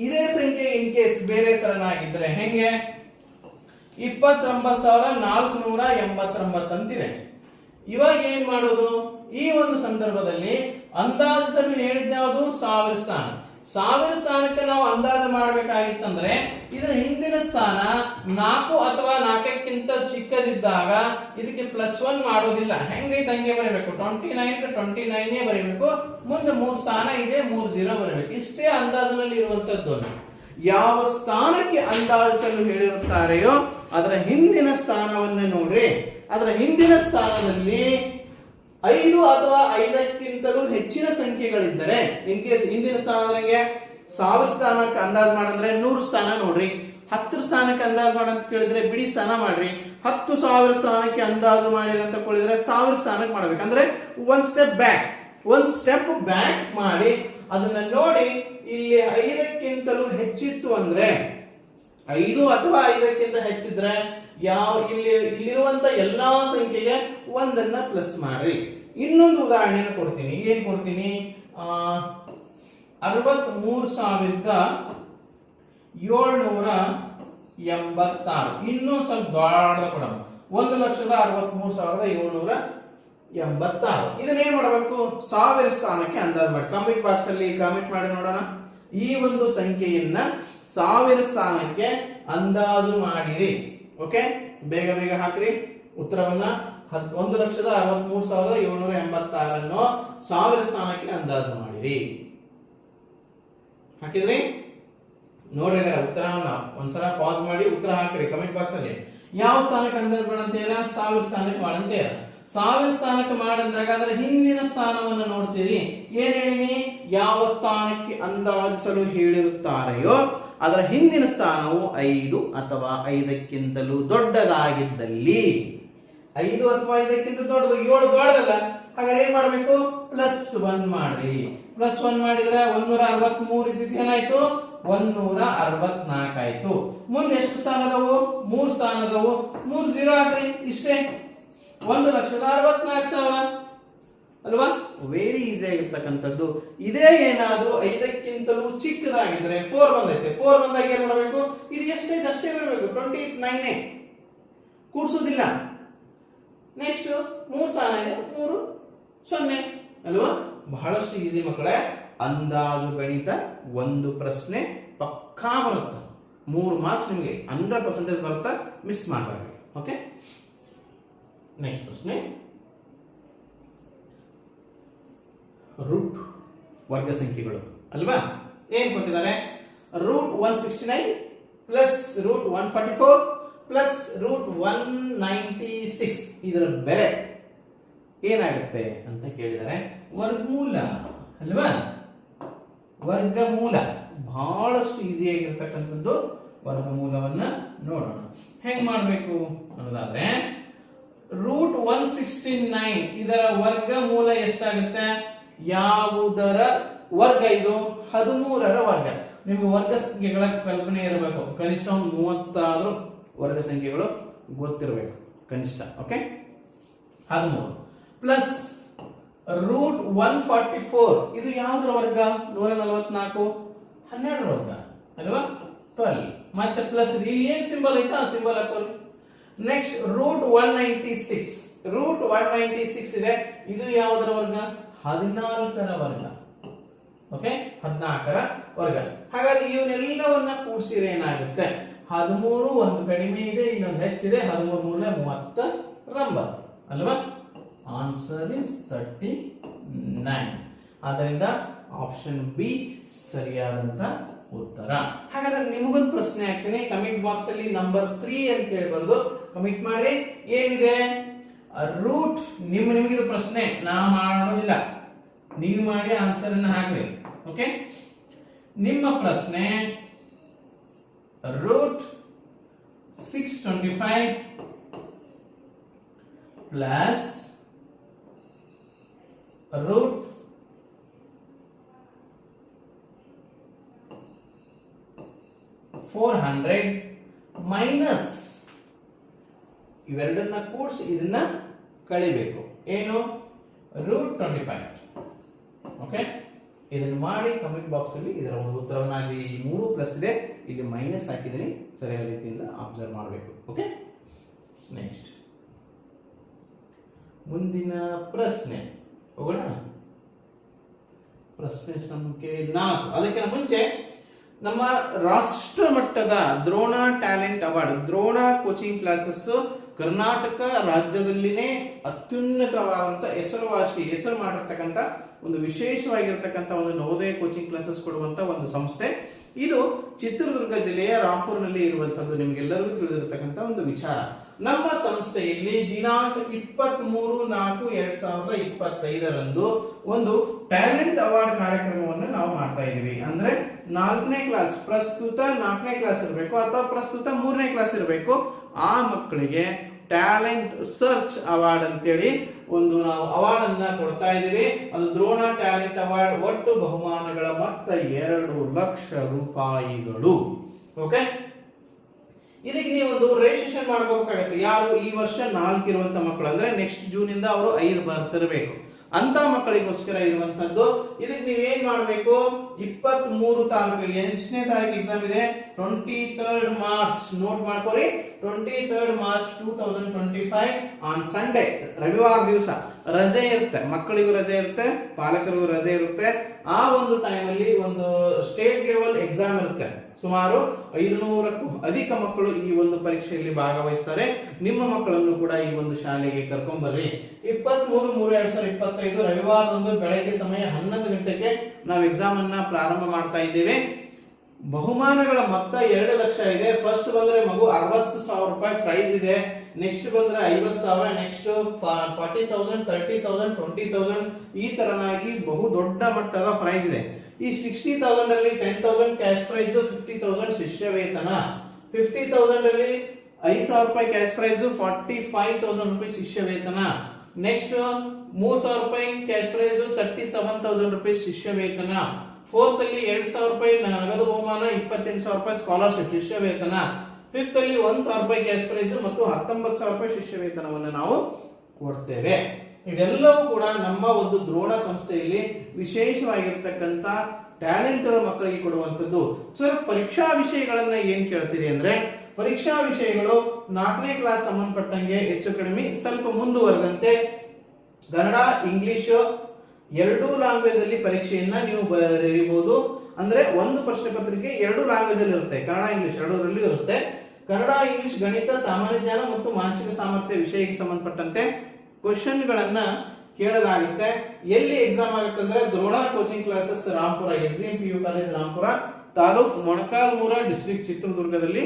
ಇದೇ ಸಂಖ್ಯೆ ಇನ್ ಕೇಸ್ ಬೇರೆ ತರನಾಗಿದ್ರೆ ಹೆಂಗೆ? 29,489 ಅಂತಿದೆ. ಇವಾಗ ಏನ್ ಮಾಡೋದು? ಈ ಒಂದು ಸಂದರ್ಭದಲ್ಲಿ ಅಂದಾಜಿಸಲು ಹೇಳಿದ್ಯಾವುದು? ಸಾವಿರ ಸ್ಥಾನ. ಸಾವಿರ ಸ್ಥಾನಕ್ಕೆ ನಾವು ಅಂದಾಜು ಮಾಡಬೇಕಾಗಿತ್ತಂದ್ರೆ ಇದರ ಹಿಂದಿನ ಸ್ಥಾನ 4 ಅಥವಾ 4ಕ್ಕಿಂತ ಚಿಕ್ಕದಿದ್ದಾಗ ಇದಕ್ಕೆ +1 ಮಾಡೋದಿಲ್ಲ. ಹೆಂಗೈತೆ ಹಂಗೆ ಬರೀಬೇಕು. 29 29 ಬರೀಬೇಕು. ಮುಂದೆ 3 ಸ್ಥಾನ ಇದೆ, 3 0 ಬರಬೇಕು. ಇಷ್ಟೇ ಅಂದಾಜಿನಲ್ಲಿ ಇರುವಂತದ್ದು. ಯಾವ ಸ್ಥಾನಕ್ಕೆ ಅಂದಾಜಿಸಲು ಹೇಳಿರುತ್ತಾರೆಯೋ ಅದರ ಹಿಂದಿನ ಸ್ಥಾನವನ್ನ ನೋಡ್ರಿ. ಅದರ ಹಿಂದಿನ ಸ್ಥಾನದಲ್ಲಿ 5 ಅಥವಾ 5ಕ್ಕಿಂತಲೂ ಹೆಚ್ಚಿನ ಸಂಖ್ಯೆಗಳಿದ್ದರೆ, ಇನ್ ಕೇಸ್ ಹಿಂದಿನ ಸ್ಥಾನ ಅಂದ್ರೆ 1000 ಸ್ಥಾನಕ್ಕೆ ಅಂದಾಜು ಮಾಡಂದ್ರೆ 100 ಸ್ಥಾನ ನೋಡ್ರಿ. 10 ಸ್ಥಾನಕ್ಕೆ ಅಂದಾಜು ಮಾಡಂತ ಕೇಳಿದ್ರೆ ಬಿಡಿ ಸ್ಥಾನ ಮಾಡ್ರಿ. 10,000 ಸ್ಥಾನಕ್ಕೆ ಅಂದಾಜು ಮಾಡಿರಿ ಅಂತ ಕೇಳಿದ್ರೆ 1000 ಸ್ಥಾನಕ್ಕೆ ಮಾಡ್ಬೇಕು. ಅಂದ್ರೆ ಒಂದ್ ಸ್ಟೆಪ್ ಬ್ಯಾಕ್ ಮಾಡಿ ಅದನ್ನ ನೋಡಿ. ಇಲ್ಲಿ 5ಕ್ಕಿಂತಲೂ ಹೆಚ್ಚಿತ್ತು ಅಂದ್ರೆ 5 ಅಥವಾ 5ಕ್ಕಿಂತ ಹೆಚ್ಚಿದ್ರೆ ಇಲ್ಲಿರುವಂತ ಎಲ್ಲಾ ಸಂಖ್ಯೆಗೆ 1ಅನ್ನ ಪ್ಲಸ್ ಮಾಡ್ರಿ. ಇನ್ನೊಂದು ಉದಾಹರಣೆಯನ್ನು ಕೊಡ್ತೀನಿ. ಏನ್ ಕೊಡ್ತೀನಿ? 63,786. ಇನ್ನೊಂದು ಸ್ವಲ್ಪ ದೊಡ್ಡ ಕೊಡ 1,63,786. ಇದನ್ನೇನ್ ಮಾಡಬೇಕು? ಸಾವಿರ ಸ್ಥಾನಕ್ಕೆ ಅಂದಾಜು ಮಾಡಿ. ಕಾಮೆಂಟ್ ಬಾಕ್ಸ್ ಅಲ್ಲಿ ಕಾಮೆಂಟ್ ಮಾಡಿ ನೋಡೋಣ. ಈ ಒಂದು ಸಂಖ್ಯೆಯನ್ನ ಸಾವಿರ ಸ್ಥಾನಕ್ಕೆ ಅಂದಾಜು ಮಾಡಿರಿ. ಓಕೆ, ಬೇಗ ಹಾಕ್ರಿ ಉತ್ತರವನ್ನ. 1,63,786 ಸಾವಿರ ಸ್ಥಾನಕ್ಕೆ ಅಂದಾಜು ಮಾಡಿರಿ. ಹಾಕಿದ್ರಿ? ನೋಡ್ರಿ ಉತ್ತರವನ್ನ ಒಂದ್ಸಲ ಪಾಸ್ ಮಾಡಿ ಉತ್ತರ ಹಾಕ್ರಿ ಕಮೆಂಟ್ ಬಾಕ್ಸ್ ಅಲ್ಲಿ. ಯಾವ ಸ್ಥಾನಕ್ಕೆ ಅಂದಾಜು ಮಾಡಂತೀರ? ಸಾವಿರ ಸ್ಥಾನಕ್ಕೆ ಮಾಡಂತೀರ. ಸಾವಿರ ಸ್ಥಾನಕ್ಕೆ ಮಾಡಂದಾಗ ಅದರ ಹಿಂದಿನ ಸ್ಥಾನವನ್ನು ನೋಡ್ತೀರಿ. ಏನ್ ಹೇಳಿನಿ? ಯಾವ ಸ್ಥಾನಕ್ಕೆ ಅಂದಾಜಿಸಲು ಹೇಳಿರುತ್ತಾರೆಯೋ ಅದರ ಹಿಂದಿನ ಸ್ಥಾನವು 5 ಅಥವಾ 5ಕ್ಕಿಂತಲೂ ದೊಡ್ಡದಾಗಿದ್ದಲ್ಲಿ, 5 ಅಥವಾ 5ಕ್ಕಿಂತ ದೊಡ್ಡದು, 7 ದೊಡ್ಡದಲ್ಲ. ಹಾಗಾದ್ರೆ ಏನ್ ಮಾಡ್ಬೇಕು? +1 ಮಾಡ್ರಿ. +1 ಮಾಡಿದ್ರೆ 163 ಇದ್ದಿದ್ದು ಏನಾಯ್ತು? 164 ಆಯ್ತು. ಮುಂದೆ ಎಷ್ಟು ಸ್ಥಾನ ಅದಾವು? 3 ಸ್ಥಾನ ಅದಾವು. 3 0 ಹಾಕ್ರಿ. ಇಷ್ಟೇ, 1,64,000 ಅಲ್ವಾ? ವೆರಿ ಈಸಿ ಆಗಿರ್ತಕ್ಕಂಥದ್ದು. ಇದೇ ಏನಾದ್ರೂ 5ಕ್ಕಿಂತಲೂ ಚಿಕ್ಕದಾಗಿದ್ರೆ 4 ಬಂದೈತೆ. 4 ಬಂದಾಗ ಏನ್ ಮಾಡಬೇಕು? ಇದು ಎಷ್ಟೈತೆ ಅಷ್ಟೇ ಬರಬೇಕು. 29 ಕೂಡ್ಸೋದಿಲ್ಲ. ನೆಕ್ಸ್ಟ್ 3 ಸ್ಥಾನ ಇದೆ, 3 0 ಅಲ್ವಾ? ಬಹಳಷ್ಟು ಈಸಿ ಮಕ್ಕಳೇ. ಅಂದಾಜು ಗಣಿತ ಒಂದು ಪ್ರಶ್ನೆ ಪಕ್ಕಾ ಬರುತ್ತೆ. 3 ಮಾರ್ಕ್ಸ್ ನಿಮಗೆ 100% ಬರುತ್ತೆ. ಮಿಸ್ ಮಾಡಬೇಡಿ. ಓಕೆ, ನೆಕ್ಸ್ಟ್ ಪ್ರಶ್ನೆ. ರೂಟ್ ವರ್ಗ ಸಂಖ್ಯೆಗಳು ಅಲ್ವಾ? ಏನ್ ಕೊಟ್ಟಿದ್ದಾರೆ? √169 + √144 ಪ್ಲಸ್ √196 ಇದರ ಬೆಲೆ ಏನಾಗುತ್ತೆ ಅಂತ ಕೇಳಿದರೆ ವರ್ಗಮೂಲ ಅಲ್ವಾ? ವರ್ಗಮೂಲ ಬಹಳಷ್ಟು ಈಸಿ ಆಗಿರ್ತಕ್ಕಂಥದ್ದು. ವರ್ಗಮೂಲವನ್ನ ನೋಡೋಣ ಹೆಂಗ್ ಮಾಡಬೇಕು ಅನ್ನೋದಾದ್ರೆ √169 ಇದರ ವರ್ಗಮೂಲ ಎಷ್ಟಾಗುತ್ತೆ? ಯಾವುದರ ವರ್ಗ ಇದು? 13ರ ವರ್ಗ. ನಿಮ್ಗೆ ವರ್ಗ ಸಂಖ್ಯೆಗಳ ಕಲ್ಪನೆ ಇರಬೇಕು, ಕನಿಷ್ಠ ಒಂದು 30 ಆದ್ರೂ ವರ್ಗ ಸಂಖ್ಯೆಗಳು ಗೊತ್ತಿರಬೇಕು ಕನಿಷ್ಠ. ಓಕೆ, 13 ಪ್ಲಸ್ √144 ಇದು ಯಾವುದರ ವರ್ಗ? 144 12ರ ವರ್ಗ ಅಲ್ವಾ? 12 ಮತ್ತೆ ಪ್ಲಸ್ ಏನ್ ಸಿಂಬಲ್ ಐತಾ ಆ ಸಿಂಬಲ್ ಹಾಕೋರಿ. ನೆಕ್ಸ್ಟ್ √196 ಇದೆ, ಇದು ಯಾವುದರ ವರ್ಗ? 14ರ ವರ್ಗ. ಓಕೆ, 14ರ ವರ್ಗ. ಹಾಗಾದ್ರೆ ಇವನ್ನೆಲ್ಲವನ್ನ ಕೂಡಿಸಿದ್ರೆ ಏನಾಗುತ್ತೆ? 13 ಒಂದು ಕಡಿಮೆ ಇದೆ, ಇನ್ನೊಂದು ಹೆಚ್ಚಿದೆ, 13 ಮೂಲ 39 ಅಲ್ವಾ? Answer is 39. ಆದ್ದರಿಂದ ಆಪ್ಷನ್ ಬಿ ಸರಿಯಾದಂತ ಉತ್ತರ. ಹಾಗಾದ್ರೆ ನಿಮಗೊಂದು ಪ್ರಶ್ನೆ ಹಾಕ್ತೀನಿ, ಕಮೆಂಟ್ ಬಾಕ್ಸ್ ಅಲ್ಲಿ ನಂಬರ್ 3 ಅಂತ ಹೇಳಿ ಬರೆದು ಕಮೆಂಟ್ ಮಾಡಿ. ಏನಿದೆ ರೂಟ್? ನಿಮಗೆ ಇದು ಪ್ರಶ್ನೆ ನಾ ಮಾಡೋದಿಲ್ಲ, ನೀವು ಮಾಡಿ ಆನ್ಸರ್ ಅನ್ನು ಹಾಕ್ರಿ. ಓಕೆ, ನಿಮ್ಮ ಪ್ರಶ್ನೆ √625 ಪ್ಲಸ್ √400 ಮೈನಸ್ ಇವೆರಡನ್ನ ಕೂಡಿಸಿ ಇದನ್ನ ಕಳಿಬೇಕು. ಏನು? √25. ಓಕೆ, ಇದನ್ನು ಮಾಡಿ ಕಮೆಂಟ್ ಬಾಕ್ಸ್ ಅಲ್ಲಿ ಇದರ ಒಂದು ಉತ್ತರವನ್ನಾಗಿ 3 ಪ್ಲಸ್ ಇದೆ, ಇಲ್ಲಿ ಮೈನಸ್ ಹಾಕಿದ್ದೀನಿ, ಸರಿಯಾದ ರೀತಿಯಿಂದ ಅಬ್ಸರ್ವ್ ಮಾಡಬೇಕು. ಓಕೆ, ನೆಕ್ಸ್ಟ್ ಮುಂದಿನ ಪ್ರಶ್ನೆ ಹೋಗೋಣ. ಪ್ರಶ್ನೆ ಸಂಖ್ಯೆ 4. ಅದಕ್ಕಿಂತ ಮುಂಚೆ ನಮ್ಮ ರಾಷ್ಟ್ರ ಮಟ್ಟದ Drona talent award, Drona coaching classes Karnataka ರಾಜ್ಯದಲ್ಲಿನೇ ಅತ್ಯುನ್ನತವಾದಂತ ಹೆಸರು ಮಾಡಿರ್ತಕ್ಕಂಥ ಒಂದು ವಿಶೇಷವಾಗಿರ್ತಕ್ಕಂಥ ಒಂದು ನವೋದಯ ಕೋಚಿಂಗ್ ಕ್ಲಾಸಸ್ ಕೊಡುವಂತ ಒಂದು ಸಂಸ್ಥೆ. ಇದು ಚಿತ್ರದುರ್ಗ ಜಿಲ್ಲೆಯ ರಾಂಪುರ್ನಲ್ಲಿ ಇರುವಂತದ್ದು, ನಿಮ್ಗೆಲ್ಲರಿಗೂ ತಿಳಿದಿರತಕ್ಕಂಥ ಒಂದು ವಿಚಾರ. ನಮ್ಮ ಸಂಸ್ಥೆಯಲ್ಲಿ ದಿನಾಂಕ 23/4/2025 ಒಂದು ಟ್ಯಾಲೆಂಟ್ ಅವಾರ್ಡ್ ಕಾರ್ಯಕ್ರಮವನ್ನು ನಾವು ಮಾಡ್ತಾ ಇದೀವಿ. ಅಂದ್ರೆ 4ನೇ ಕ್ಲಾಸ್, ಪ್ರಸ್ತುತ 4ನೇ ಕ್ಲಾಸ್ ಇರಬೇಕು ಅಥವಾ ಪ್ರಸ್ತುತ 3ನೇ ಕ್ಲಾಸ್ ಇರಬೇಕು, ಆ ಮಕ್ಕಳಿಗೆ ಟ್ಯಾಲೆಂಟ್ ಸರ್ಚ್ ಅವಾರ್ಡ್ ಅಂತೇಳಿ ಒಂದು ನಾವು ಅವಾರ್ಡ್ ಅನ್ನ ಕೊಡ್ತಾ ಇದೀವಿ. ಅದು ದ್ರೋಣ ಟ್ಯಾಲೆಂಟ್ ಅವಾರ್ಡ್. ಒಟ್ಟು ಬಹುಮಾನಗಳ ಮೊತ್ತ 2 ಲಕ್ಷ ರೂಪಾಯಿಗಳು. ಓಕೆ, ಇದಕ್ಕೆ ನೀವು ಒಂದು ರಿಜಿಸ್ಟ್ರೇಷನ್ ಮಾಡ್ಕೋಬೇಕಾಗುತ್ತೆ. ಯಾರು ಈ ವರ್ಷ 4 ಇರುವಂತ ಮಕ್ಕಳು, ಅಂದ್ರೆ ನೆಕ್ಸ್ಟ್ ಜೂನ್ ಇಂದ ಅವರು 5 ಬರ್ತಿರಬೇಕು ಅಂತ ಮಕ್ಕಳಿಗೋಸ್ಕರ ಇರುವಂತದ್ದು. ಇದಕ್ಕೆ ನೀವೇನ್ ಮಾಡಬೇಕು? 23 ತಾರೀಕು, ಎಷ್ಟನೇ ತಾರೀಕು ಎಕ್ಸಾಮ್ ಇದೆ? 23rd March. ನೋಟ್ ಮಾಡ್ಕೊಳ್ಳಿ, 23rd ಮಾರ್ಚ್ 2025 ಆನ್ ಸಂಡೇ, ರವಿವಾರ ದಿವಸ ರಜೆ ಇರುತ್ತೆ, ಮಕ್ಕಳಿಗೂ ರಜೆ ಇರುತ್ತೆ, ಪಾಲಕರಿಗೂ ರಜೆ ಇರುತ್ತೆ. ಆ ಒಂದು ಟೈಮಲ್ಲಿ ಒಂದು ಸ್ಟೇಟ್ ಲೆವೆಲ್ ಎಕ್ಸಾಮ್ ಇರುತ್ತೆ. ಸುಮಾರು 500ಕ್ಕೂ ಅಧಿಕ ಮಕ್ಕಳು ಈ ಒಂದು ಪರೀಕ್ಷೆಯಲ್ಲಿ ಭಾಗವಹಿಸ್ತಾರೆ. ನಿಮ್ಮ ಮಕ್ಕಳನ್ನು ಕೂಡ ಈ ಒಂದು ಶಾಲೆಗೆ ಕರ್ಕೊಂಡ್ ಬರ್ರಿ. 23/3/2025 ರವಿವಾರದಂದು ಬೆಳಗ್ಗೆ ಸಮಯ 11 ಗಂಟೆಗೆ ನಾವು ಎಕ್ಸಾಮ್ ಅನ್ನ ಪ್ರಾರಂಭ ಮಾಡ್ತಾ ಇದ್ದೇವೆ. ಬಹುಮಾನಗಳ ಮೊತ್ತ 2 ಲಕ್ಷ ಇದೆ. ಫಸ್ಟ್ ಬಂದ್ರೆ ಮಗು 60,000 ರೂಪಾಯಿ ಪ್ರೈಸ್ ಇದೆ. ನೆಕ್ಸ್ಟ್ ಬಂದ್ರೆ 50,000, ನೆಕ್ಸ್ಟ್ 40,000, 30,000, 20,000 ಈ ತರನಾಗಿ ಬಹು ದೊಡ್ಡ ಮಟ್ಟದ ಪ್ರೈಸ್ ಇದೆ. ಈ 60,000 ಅಲ್ಲಿ 10,000 ಕ್ಯಾಶ್ ಪ್ರೈಸ್, 50,000 ಶಿಷ್ಯ ವೇತನ, 50,000 ಅಲ್ಲಿ 5,000 ರೂಪಾಯಿ ಕ್ಯಾಶ್ ಪ್ರೈಸ್, 45,000 ರೂಪಾಯಿ ಶಿಷ್ಯ ವೇತನ. ನೆಕ್ಸ್ಟ್ 3,000 ರೂಪಾಯಿ ಕ್ಯಾಶ್ ಪ್ರೈಸ್, 37,000 ರೂಪಾಯಿ ಶಿಷ್ಯ ವೇತನ. ಫೋರ್ತ್ ಅಲ್ಲಿ 2,000 ರೂಪಾಯಿ ನಗದು ಬಹುಮಾನ, 28,000 ರೂಪಾಯಿ ಸ್ಕಾಲರ್ಶಿಪ್ ಶಿಷ್ಯ ವೇತನ. ಫಿಫ್ತ್ ಅಲ್ಲಿ 1,000 ರೂಪಾಯಿ ಕ್ಯಾಶ್ ಪ್ರೈಸ್ ಮತ್ತು 19,000 ರೂಪಾಯಿ ಶಿಷ್ಯ ವೇತನವನ್ನು ನಾವು ಕೊಡ್ತೇವೆ. ಇದೆಲ್ಲವೂ ಕೂಡ ನಮ್ಮ ಒಂದು ದ್ರೋಣ ಸಂಸ್ಥೆಯಲ್ಲಿ ವಿಶೇಷವಾಗಿರ್ತಕ್ಕಂಥ ಟ್ಯಾಲೆಂಟ್ ಮಕ್ಕಳಿಗೆ ಕೊಡುವಂಥದ್ದು. ಸರ್, ಪರೀಕ್ಷಾ ವಿಷಯಗಳನ್ನ ಏನ್ ಕೇಳ್ತೀರಿ ಅಂದ್ರೆ, ಪರೀಕ್ಷಾ ವಿಷಯಗಳು 4ನೇ ಕ್ಲಾಸ್ ಸಂಬಂಧಪಟ್ಟಂಗೆ ಹೆಚ್ಚು ಕಡಿಮೆ ಸ್ವಲ್ಪ ಮುಂದುವರೆದಂತೆ ಕನ್ನಡ, ಇಂಗ್ಲಿಷ್ 2 ಲ್ಯಾಂಗ್ವೇಜ್ ಅಲ್ಲಿ ಪರೀಕ್ಷೆಯನ್ನ ನೀವು ಬರೀಬಹುದು. ಅಂದ್ರೆ ಒಂದು ಪ್ರಶ್ನೆ ಪತ್ರಿಕೆ 2 ಲ್ಯಾಂಗ್ವೇಜ್ ಅಲ್ಲಿ ಇರುತ್ತೆ, ಕನ್ನಡ ಇಂಗ್ಲಿಷ್ 2ರಲ್ಲೂ ಇರುತ್ತೆ. ಕನ್ನಡ, ಇಂಗ್ಲಿಷ್, ಗಣಿತ, ಸಾಮಾನ್ಯ ಜ್ಞಾನ ಮತ್ತು ಮಾನಸಿಕ ಸಾಮರ್ಥ್ಯ ವಿಷಯಕ್ಕೆ ಸಂಬಂಧಪಟ್ಟಂತೆ ಕ್ವಶನ್ ಗಳನ್ನ ಕೇಳಲಾಗುತ್ತೆ. ಎಲ್ಲಿ ಎಕ್ಸಾಮ್ ಆಗುತ್ತೆ ಅಂದ್ರೆ Drona coaching classes Rampura, SDM PU college Rampura, taluk Molakalmuru, district ಚಿತ್ರದುರ್ಗದಲ್ಲಿ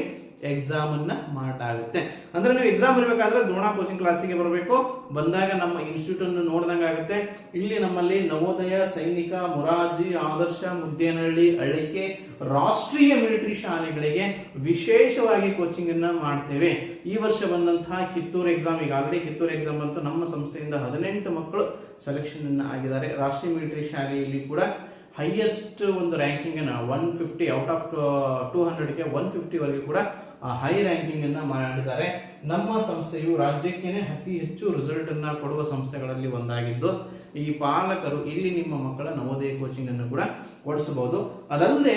ಎಕ್ಸಾಮ್ ಅನ್ನ ಮಾಡಲಾಗುತ್ತೆ. ಅಂದ್ರೆ ನೀವು ಎಕ್ಸಾಮ್ ಬರಬೇಕಾದ್ರೆ ದ್ರೋಣ ಕೋಚಿಂಗ್ ಕ್ಲಾಸಿಗೆ ಬರಬೇಕು. ಬಂದಾಗ ನಮ್ಮ ಇನ್ಸ್ಟಿಟ್ಯೂಟ್ ಅನ್ನು ನೋಡ್ದಂಗೆ ಆಗುತ್ತೆ. ಇಲ್ಲಿ ನಮ್ಮಲ್ಲಿ ನವೋದಯ, ಸೈನಿಕ, ಮೊರಾರ್ಜಿ, ಆದರ್ಶ, ಮುದ್ದೇನಹಳ್ಳಿ, ಅಳಿಕೆ, ರಾಷ್ಟ್ರೀಯ ಮಿಲಿಟರಿ ಶಾಲೆಗಳಿಗೆ ವಿಶೇಷವಾಗಿ ಕೋಚಿಂಗ್ ಅನ್ನ ಮಾಡ್ತೇವೆ. ಈ ವರ್ಷ ಬಂದಂತಹ ಕಿತ್ತೂರು ಎಕ್ಸಾಮ್, ಈಗಾಗಲೇ ಕಿತ್ತೂರು ಎಕ್ಸಾಮ್ ಅಂತೂ ನಮ್ಮ ಸಂಸ್ಥೆಯಿಂದ 18 ಮಕ್ಕಳು ಸೆಲೆಕ್ಷನ್ ಅನ್ನ ಆಗಿದ್ದಾರೆ. ರಾಷ್ಟ್ರೀಯ ಮಿಲಿಟರಿ ಶಾಲೆಯಲ್ಲಿ ಕೂಡ ಹೈಯೆಸ್ಟ್ ಒಂದು ರ್ಯಾಂಕಿಂಗ್ ಅನ್ನ 150 ಔಟ್ ಆಫ್ 200ಗೆ 150 ವರೆಗೆ ಕೂಡ ಹೈ ರ್ಯಾಂಕಿಂಗ್ ಅನ್ನ ಮಾಡಿದ್ದಾರೆ. ನಮ್ಮ ಸಂಸ್ಥೆಯು ರಾಜ್ಯಕ್ಕೇನೆ ಅತಿ ಹೆಚ್ಚು ರಿಸಲ್ಟ್ ಅನ್ನ ಕೊಡುವ ಸಂಸ್ಥೆಗಳಲ್ಲಿ ಒಂದಾಗಿದ್ದು, ಈ ಪಾಲಕರು ಇಲ್ಲಿ ನಿಮ್ಮ ಮಕ್ಕಳ ನವೋದಯ ಕೋಚಿಂಗ್ ಅನ್ನು ಕೂಡ ಕೊಡಿಸಬಹುದು. ಅದಲ್ಲದೆ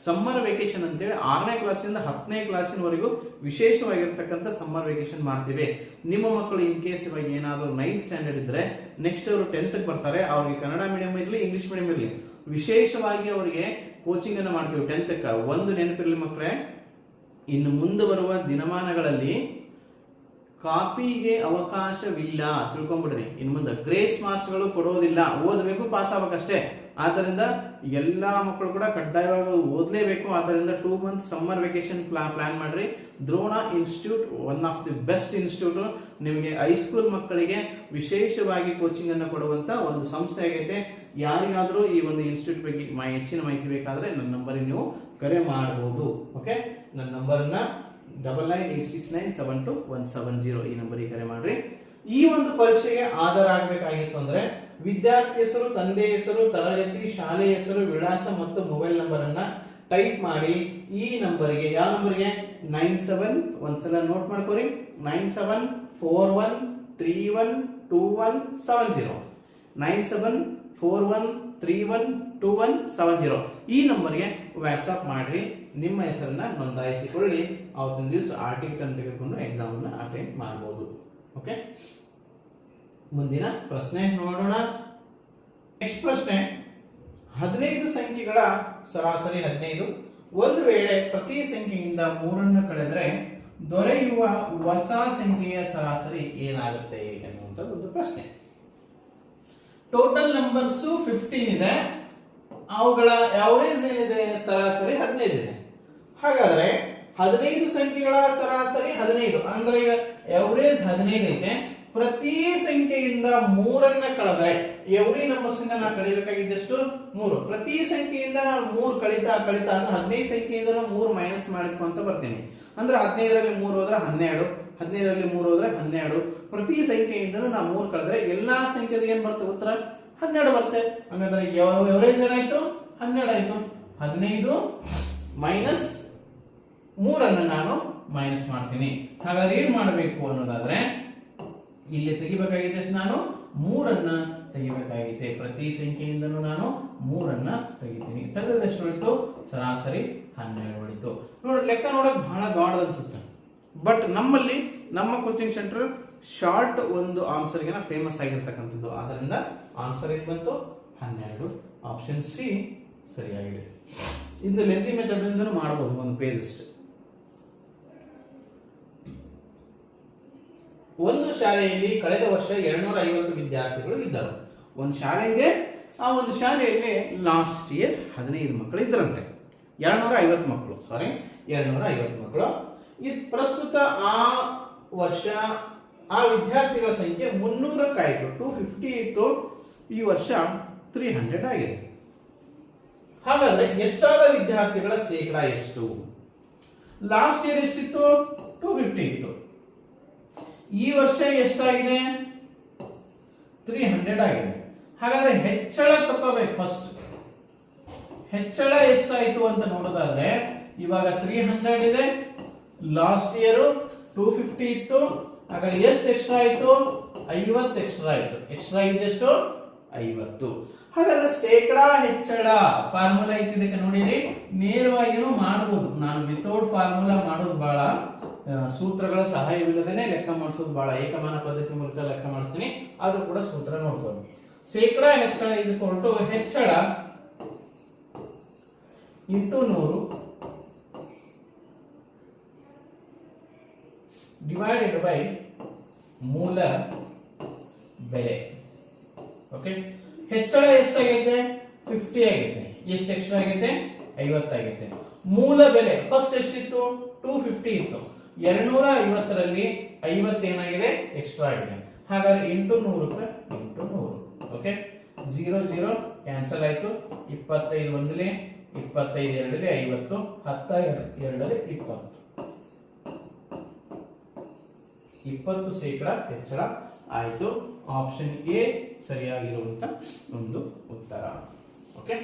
ಸಮ್ಮರ್ ವೆಕೇಶನ್ ಅಂತೇಳಿ 6ನೇ ಕ್ಲಾಸಿಂದ 10ನೇ ಕ್ಲಾಸಿನವರೆಗೂ ವಿಶೇಷವಾಗಿರ್ತಕ್ಕಂಥ ಸಮ್ಮರ್ ವೆಕೇಶನ್ ಮಾಡ್ತೀವಿ. ನಿಮ್ಮ ಮಕ್ಕಳು ಇನ್ ಕೇಸ್ ಇವಾಗ ಏನಾದರೂ 9th ಸ್ಟ್ಯಾಂಡರ್ಡ್ ಇದ್ರೆ ನೆಕ್ಸ್ಟ್ ಅವರು 10th ಬರ್ತಾರೆ, ಅವ್ರಿಗೆ ಕನ್ನಡ ಮೀಡಿಯಂ ಇರಲಿ ಇಂಗ್ಲಿಷ್ ಮೀಡಿಯಂ ಇರಲಿ ವಿಶೇಷವಾಗಿ ಅವರಿಗೆ ಕೋಚಿಂಗ್ ಅನ್ನು ಮಾಡ್ತೀವಿ 10th. ಒಂದು ನೆನಪಿರಲಿ ಮಕ್ಕಳೇ, ಇನ್ನು ಮುಂದೆ ಬರುವ ದಿನಮಾನಗಳಲ್ಲಿ ಕಾಪಿಗೆ ಅವಕಾಶವಿಲ್ಲ, ತಿಳ್ಕೊಂಡ್ಬಿಡ್ರಿ. ಇನ್ನು ಮುಂದೆ ಗ್ರೇಸ್ ಮಾರ್ಕ್ಸ್ಗಳು ಕೊಡೋದಿಲ್ಲ, ಓದಬೇಕು, ಪಾಸ್ ಆಗ್ಬೇಕಷ್ಟೇ. ಆದ್ದರಿಂದ ಎಲ್ಲಾ ಮಕ್ಕಳು ಕೂಡ ಕಡ್ಡಾಯವಾಗಿ ಓದಲೇಬೇಕು. ಆದ್ದರಿಂದ 2 months ಸಮ್ಮರ್ ವೆಕೇಶನ್ ಪ್ಲಾನ್ ಮಾಡ್ರಿ. Drona institute one of the best institute. ನಿಮಗೆ ಹೈಸ್ಕೂಲ್ ಮಕ್ಕಳಿಗೆ ವಿಶೇಷವಾಗಿ ಕೋಚಿಂಗ್ ಅನ್ನು ಕೊಡುವಂತ ಒಂದು ಸಂಸ್ಥೆ ಆಗೈತೆ. ಯಾರಿಗಾದರೂ ಈ ಒಂದು ಇನ್ಸ್ಟಿಟ್ಯೂಟ್ ಬಗ್ಗೆ ಹೆಚ್ಚಿನ ಮಾಹಿತಿ ಬೇಕಾದ್ರೆ ನನ್ನ ನಂಬರಿಗೆ ನೀವು ಕರೆ ಮಾಡಬಹುದು. ಓಕೆ, ನನ್ನ ನಂಬರ್ನ 9986972170 ಈ ನಂಬರಿಗೆ ಕರೆ ಮಾಡ್ರಿ. ಈ ಒಂದು ಪರೀಕ್ಷೆಗೆ ಹಾಜರಾಗಬೇಕಾಗಿತ್ತು ಅಂದ್ರೆ ವಿದ್ಯಾರ್ಥಿ ಹೆಸರು, ತಂದೆ ಹೆಸರು, ತರಗತಿ, ಶಾಲೆ ಹೆಸರು, ವಿಳಾಸ ಮತ್ತು ಮೊಬೈಲ್ ನಂಬರ್ ಅನ್ನ ಟೈಪ್ ಮಾಡಿ ಈ ನಂಬರಿಗೆ, ಯಾವ ನಂಬರ್ಗೆ 97, ಒಂದ್ಸಲ ನೋಟ್ ಮಾಡ್ಕೋರಿ, 9741312170 9741312170 ಈ ನಂಬರ್ಗೆ ವಾಟ್ಸ್ಆಪ್ ಮಾಡ್ರಿ. ನಿಮ್ಮ ಹೆಸರನ್ನ ನೋಂದಾಯಿಸಿಕೊಳ್ಳಿ. ಅವತ್ತಿನ ದಿವಸ ಆರ್ಟಿಕಲ್ ಅನ್ನು ತೆಗೆದುಕೊಂಡು ಎಕ್ಸಾಮ್ ಅನ್ನ ಅಟೆಂಡ್ ಮಾಡಬಹುದು. ಓಕೆ, ಮುಂದಿನ ಪ್ರಶ್ನೆ ನೋಡೋಣ. ನೆಕ್ಸ್ಟ್ ಪ್ರಶ್ನೆ, 15 ಸಂಖ್ಯೆಗಳ ಸರಾಸರಿ 15. ಒಂದು ವೇಳೆ ಪ್ರತಿ ಸಂಖ್ಯೆಯಿಂದ 3 ಕಳೆದರೆ ದೊರೆಯುವ ಹೊಸ ಸಂಖ್ಯೆಯ ಸರಾಸರಿ ಏನಾಗುತ್ತೆ ಎನ್ನುವಂತ ಒಂದು ಪ್ರಶ್ನೆ. ಟೋಟಲ್ ನಂಬರ್ಸ್ 15 ಇದೆ, ಅವುಗಳ ಅವರೇಜ್ ಏನಿದೆ, ಸರಾಸರಿ 15 ಇದೆ. ಹಾಗಾದ್ರೆ 15 ಸಂಖ್ಯೆಗಳ ಸರಾಸರಿ 15 ಅಂದ್ರೆ ಈಗ ಅವರೇಜ್ 15 ಐತೆ. ಪ್ರತಿ ಸಂಖ್ಯೆಯಿಂದ 3 ಕಳೆದ್ರೆ, ಎವ್ರಿ ನಂಬರ್ಸ್ ಇಂದ ನಾವು ಕಳಿಬೇಕಾಗಿದ್ದಷ್ಟು 3. ಪ್ರತಿ ಸಂಖ್ಯೆಯಿಂದ ನಾನು 3 ಕಳಿತಾ ಅಂದ್ರೆ 15 ಸಂಖ್ಯೆಯಿಂದ 3 ಮೈನಸ್ ಮಾಡಿಕೊಂತ ಬರ್ತೀನಿ. ಅಂದ್ರೆ 15ರಲ್ಲಿ 3 ಹೋದ್ರೆ 12, 15ರಲ್ಲಿ 3 ಹೋದ್ರೆ 12. ಪ್ರತಿ ಸಂಖ್ಯೆಯಿಂದ ನಾವು 3 ಕಳೆದ್ರೆ ಎಲ್ಲಾ ಸಂಖ್ಯೆದ ಏನ್ ಬರ್ತದೆ, ಉತ್ತರ 12 ಬರುತ್ತೆ. ಹಾಗಾದ್ರೆ ಎವರೇಜ್ ಏನಾಯ್ತು, 12 ಆಯ್ತು. 15 ಮೈನಸ್ 3 ನಾನು ಮೈನಸ್ ಮಾಡ್ತೀನಿ. ಹಾಗಾದ್ರೆ ಏನ್ ಮಾಡಬೇಕು ಅನ್ನೋದಾದ್ರೆ ಇಲ್ಲಿ ತೆಗಿಬೇಕಾಗಿದೆ, ನಾನು 3 ತೆಗಿಬೇಕಾಗಿದೆ. ಪ್ರತಿ ಸಂಖ್ಯೆಯಿಂದನೂ ನಾನು 3 ತೆಗಿತೀನಿ. ತೆಗೆದ್ರೆ ಎಷ್ಟು ಉಳಿತು, ಸರಾಸರಿ 12 ಉಳಿತು. ನೋಡಿ, ಲೆಕ್ಕ ನೋಡಕ್ ಬಹಳ ದೊಡ್ಡದು ಅನ್ಸುತ್ತೆ, ಬಟ್ ನಮ್ಮಲ್ಲಿ ನಮ್ಮ ಕೋಚಿಂಗ್ ಸೆಂಟರ್ ಶಾರ್ಟ್ ಒಂದು ಆನ್ಸರ್ಗೆ ಫೇಮಸ್ ಆಗಿರ್ತಕ್ಕಂಥದ್ದು. ಆದ್ದರಿಂದ ಆನ್ಸರ್ ಏನ್ ಬಂತು, 12. ಆಪ್ಷನ್ ಸಿ ಸರಿಯಾಗಿದೆ. ಇದು ಲೆಂದಿ ಮೆಥಡ್ ಇಂದನೂ ಮಾಡಬಹುದು, ಒಂದು ಪೇಜ್ ಅಷ್ಟು. ಒಂದು ಶಾಲೆಯಲ್ಲಿ ಕಳೆದ ವರ್ಷ 250 ವಿದ್ಯಾರ್ಥಿಗಳು ಇದ್ದರು. ಒಂದು ಶಾಲೆ ಇದೆ, ಆ ಒಂದು ಶಾಲೆಯಲ್ಲಿ ಲಾಸ್ಟ್ ಇಯರ್ 15 ಮಕ್ಕಳು ಇದ್ದರಂತೆ. 250 ಮಕ್ಕಳು. ಪ್ರಸ್ತುತ ಆ ವರ್ಷ ಆ ವಿದ್ಯಾರ್ಥಿಗಳ ಸಂಖ್ಯೆ 300 250 ಇತ್ತು. ಈ ವರ್ಷ 300 ಆಗಿದೆ. ಹಾಗಾದ್ರೆ ಹೆಚ್ಚಾದ ವಿದ್ಯಾರ್ಥಿಗಳ ಶೇಕಡ ಎಷ್ಟು? ಲಾಸ್ಟ್ ಇಯರ್ ಎಷ್ಟಿತ್ತು, 250 ಇತ್ತು. ಈ ವರ್ಷ ಎಷ್ಟಾಗಿದೆ, 300 ಆಗಿದೆ. ಹಾಗಾದ್ರೆ ಹೆಚ್ಚಳ ತಗೋಬೇಕು. ಫಸ್ಟ್ ಹೆಚ್ಚಳ ಎಷ್ಟಾಯ್ತು ಅಂತ ನೋಡೋದಾದ್ರೆ, ಇವಾಗ 300 ಇದೆ, ಲಾಸ್ಟ್ ಇಯರ್ 250 ಇತ್ತು. ಹಾಗಾದ್ರೆ ಎಷ್ಟು ಎಕ್ಸ್ಟ್ರಾ ಆಯ್ತು, 50 ಎಕ್ಸ್ಟ್ರಾ ಆಯ್ತು. ಎಕ್ಸ್ಟ್ರಾ ಇದ್ದೆಷ್ಟು, 50. ಹಾಗಾದ್ರೆ ಶೇಕಡಾ ಹೆಚ್ಚಳ ಫಾರ್ಮುಲಾ ಇದಕ್ಕೆ ನೋಡಿರಿ, ನೇರವಾಗಿನೂ ಮಾಡಬಹುದು. ನಾನು ವಿತೌಟ್ ಫಾರ್ಮುಲಾ ಮಾಡೋದು ಬಹಳ, ಸೂತ್ರಗಳ ಸಹಾಯವಿಲ್ಲದೇನೆ ಲೆಕ್ಕ ಮಾಡಿಸೋದು ಬಹಳ, ಏಕಮಾನ ಪದ್ಧತಿ ಮೂಲಕ ಲೆಕ್ಕ ಮಾಡಿಸ್ತೀನಿ. ಆದ್ರೂ ಕೂಡ ಸೂತ್ರ ನೋಡ್ಕೊಂಡು, ಶೇಕಡಾ ಹೆಚ್ಚಳ ಇಸ್ ಈಕ್ವಲ್ ಟು ಹೆಚ್ಚಳ ಇಂಟು 100 ಡಿವೈಡೆಡ್ ಬೈ ಮೂಲ ಬೆಲೆ. ಓಕೆ, ಹೆಚ್ಚಳ ಎಷ್ಟಾಗೈತೆ, 50 ಆಗೈತೆ. ಎಷ್ಟು ಎಕ್ಸ್ಟ್ರಾ ಆಗೈತೆ, 50 ಆಗಿತ್ತೆ. ಮೂಲ ಬೆಲೆ ಫಸ್ಟ್ ಎಷ್ಟಿತ್ತು? 250 ಇತ್ತು. 250ರಲ್ಲಿ 50 ಏನಾಗಿದೆ? ಎಕ್ಸ್ಟ್ರಾ ಆಗಿದೆ. ಹಾಗಾದ್ರೆ ಇಂಟು 100 ರೂಪಾಯಿ ಇಂಟು 100. ಓಕೆ, 0 0 ಕ್ಯಾನ್ಸಲ್ ಆಯ್ತು. 25 ಒಂದಲೇ 25 ಎರಡಲೇ 50, 10 ಎರಡಲೇ 20. 20% ಹೆಚ್ಚಳ ಆಯಿತು. ಆಪ್ಷನ್ ಎ ಸರಿಯಾಗಿರುವಂತ ಒಂದು ಉತ್ತರ. ಓಕೆ,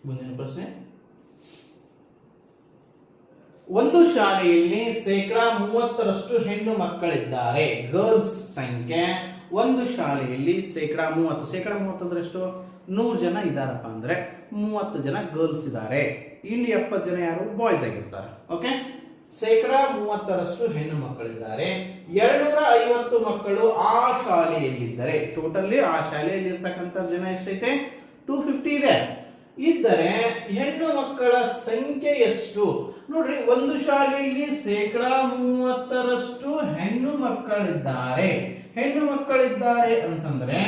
ಮುಂದಿನ ಪ್ರಶ್ನೆ. ಒಂದು ಶಾಲೆಯಲ್ಲಿ 30% ಹೆಣ್ಣು ಮಕ್ಕಳಿದ್ದಾರೆ. ಗರ್ಲ್ಸ್ ಸಂಖ್ಯೆ ಒಂದು ಶಾಲೆಯಲ್ಲಿ 30% ಅಂದ್ರೆ ಎಷ್ಟು? 100 ಜನ ಇದ್ದಾರಪ್ಪ ಅಂದ್ರೆ 30 ಜನ ಗರ್ಲ್ಸ್ ಇದ್ದಾರೆ. ಇನ್ನು 70 ಜನ ಯಾರು? ಬಾಯ್ಸ್ ಆಗಿರ್ತಾರೆ. ಓಕೆ, 30% ಹೆಣ್ಣು ಮಕ್ಕಳಿದ್ದಾರೆ. 250 ಮಕ್ಕಳು ಆ ಶಾಲೆಯಲ್ಲಿದ್ದರೆ, ಟೋಟಲಿ ಆ ಶಾಲೆಯಲ್ಲಿ ಇರ್ತಕ್ಕಂಥ ಜನ ಎಷ್ಟೈತೆ? 250 ಇದೆ. ಇದ್ದರೆ ಹೆಣ್ಣು ಮಕ್ಕಳ ಸಂಖ್ಯೆ ಎಷ್ಟು? ನೋಡ್ರಿ, ಒಂದು ಶಾಲೆಯಲ್ಲಿ 30% ಹೆಣ್ಣು ಮಕ್ಕಳಿದ್ದಾರೆ. ಹೆಣ್ಣು ಮಕ್ಕಳಿದ್ದಾರೆ ಅಂತಂದ್ರೆ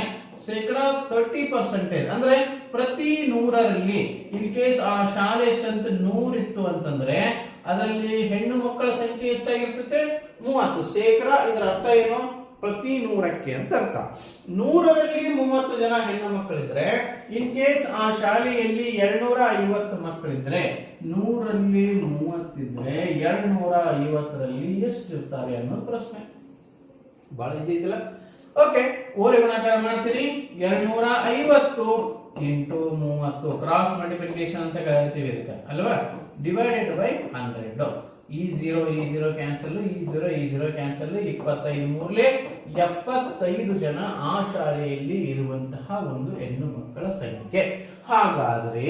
30% ಅಂದ್ರೆ ಪ್ರತಿ 100ರಲ್ಲಿ ಇನ್ ಕೇಸ್ ಆ ಶಾಲೆ ಎಷ್ಟಂತ 100 ಇತ್ತು ಅಂತಂದ್ರೆ ಅದರಲ್ಲಿ ಹೆಣ್ಣು ಮಕ್ಕಳ ಸಂಖ್ಯೆ ಎಷ್ಟಾಗಿರ್ತದೆ? 30%. ಇದರ ಅರ್ಥ ಏನು? ಪ್ರತಿ 100ಕ್ಕೆ ಅಂತ ಅರ್ಥ. 100ರಲ್ಲಿ 30 ಜನ ಹೆಣ್ಣು ಮಕ್ಕಳಿದ್ರೆ ಇನ್ ಕೇಸ್ ಆ ಶಾಲೆಯಲ್ಲಿ 250 ಮಕ್ಕಳಿದ್ರೆ 100ರಲ್ಲಿ 30 ಇದ್ರೆ 250ರಲ್ಲಿ ಎಷ್ಟು ಇರ್ತಾರೆ ಅನ್ನೋ ಪ್ರಶ್ನೆ. ಬಹಳ ಈಜಿ ಐತಿಲ್ಲ? ಓಕೆ, ಓರೆ ಗುಣಾಕಾರ ಮಾಡ್ತೀರಿ. 250 ಇಂಟು 30 ಕ್ರಾಸ್ ಮಲ್ಟಿಪ್ಲಿಕೇಶನ್ ಅಂತ ಕರಿತೀವಿ ಇದಕ್ಕೆ ಅಲ್ವಾ? Divided by 100. ಈ 0 ಕ್ಯಾನ್ಸಲ್, ಈ 0 ಕ್ಯಾನ್ಸಲ್. 25 ಮೂರಲೇ 75 ಜನ ಆ ಶಾಲೆಯಲ್ಲಿ ಇರುವಂತಹ ಒಂದು ಹೆಣ್ಣು ಮಕ್ಕಳ ಸಂಖ್ಯೆ. ಹಾಗಾದ್ರೆ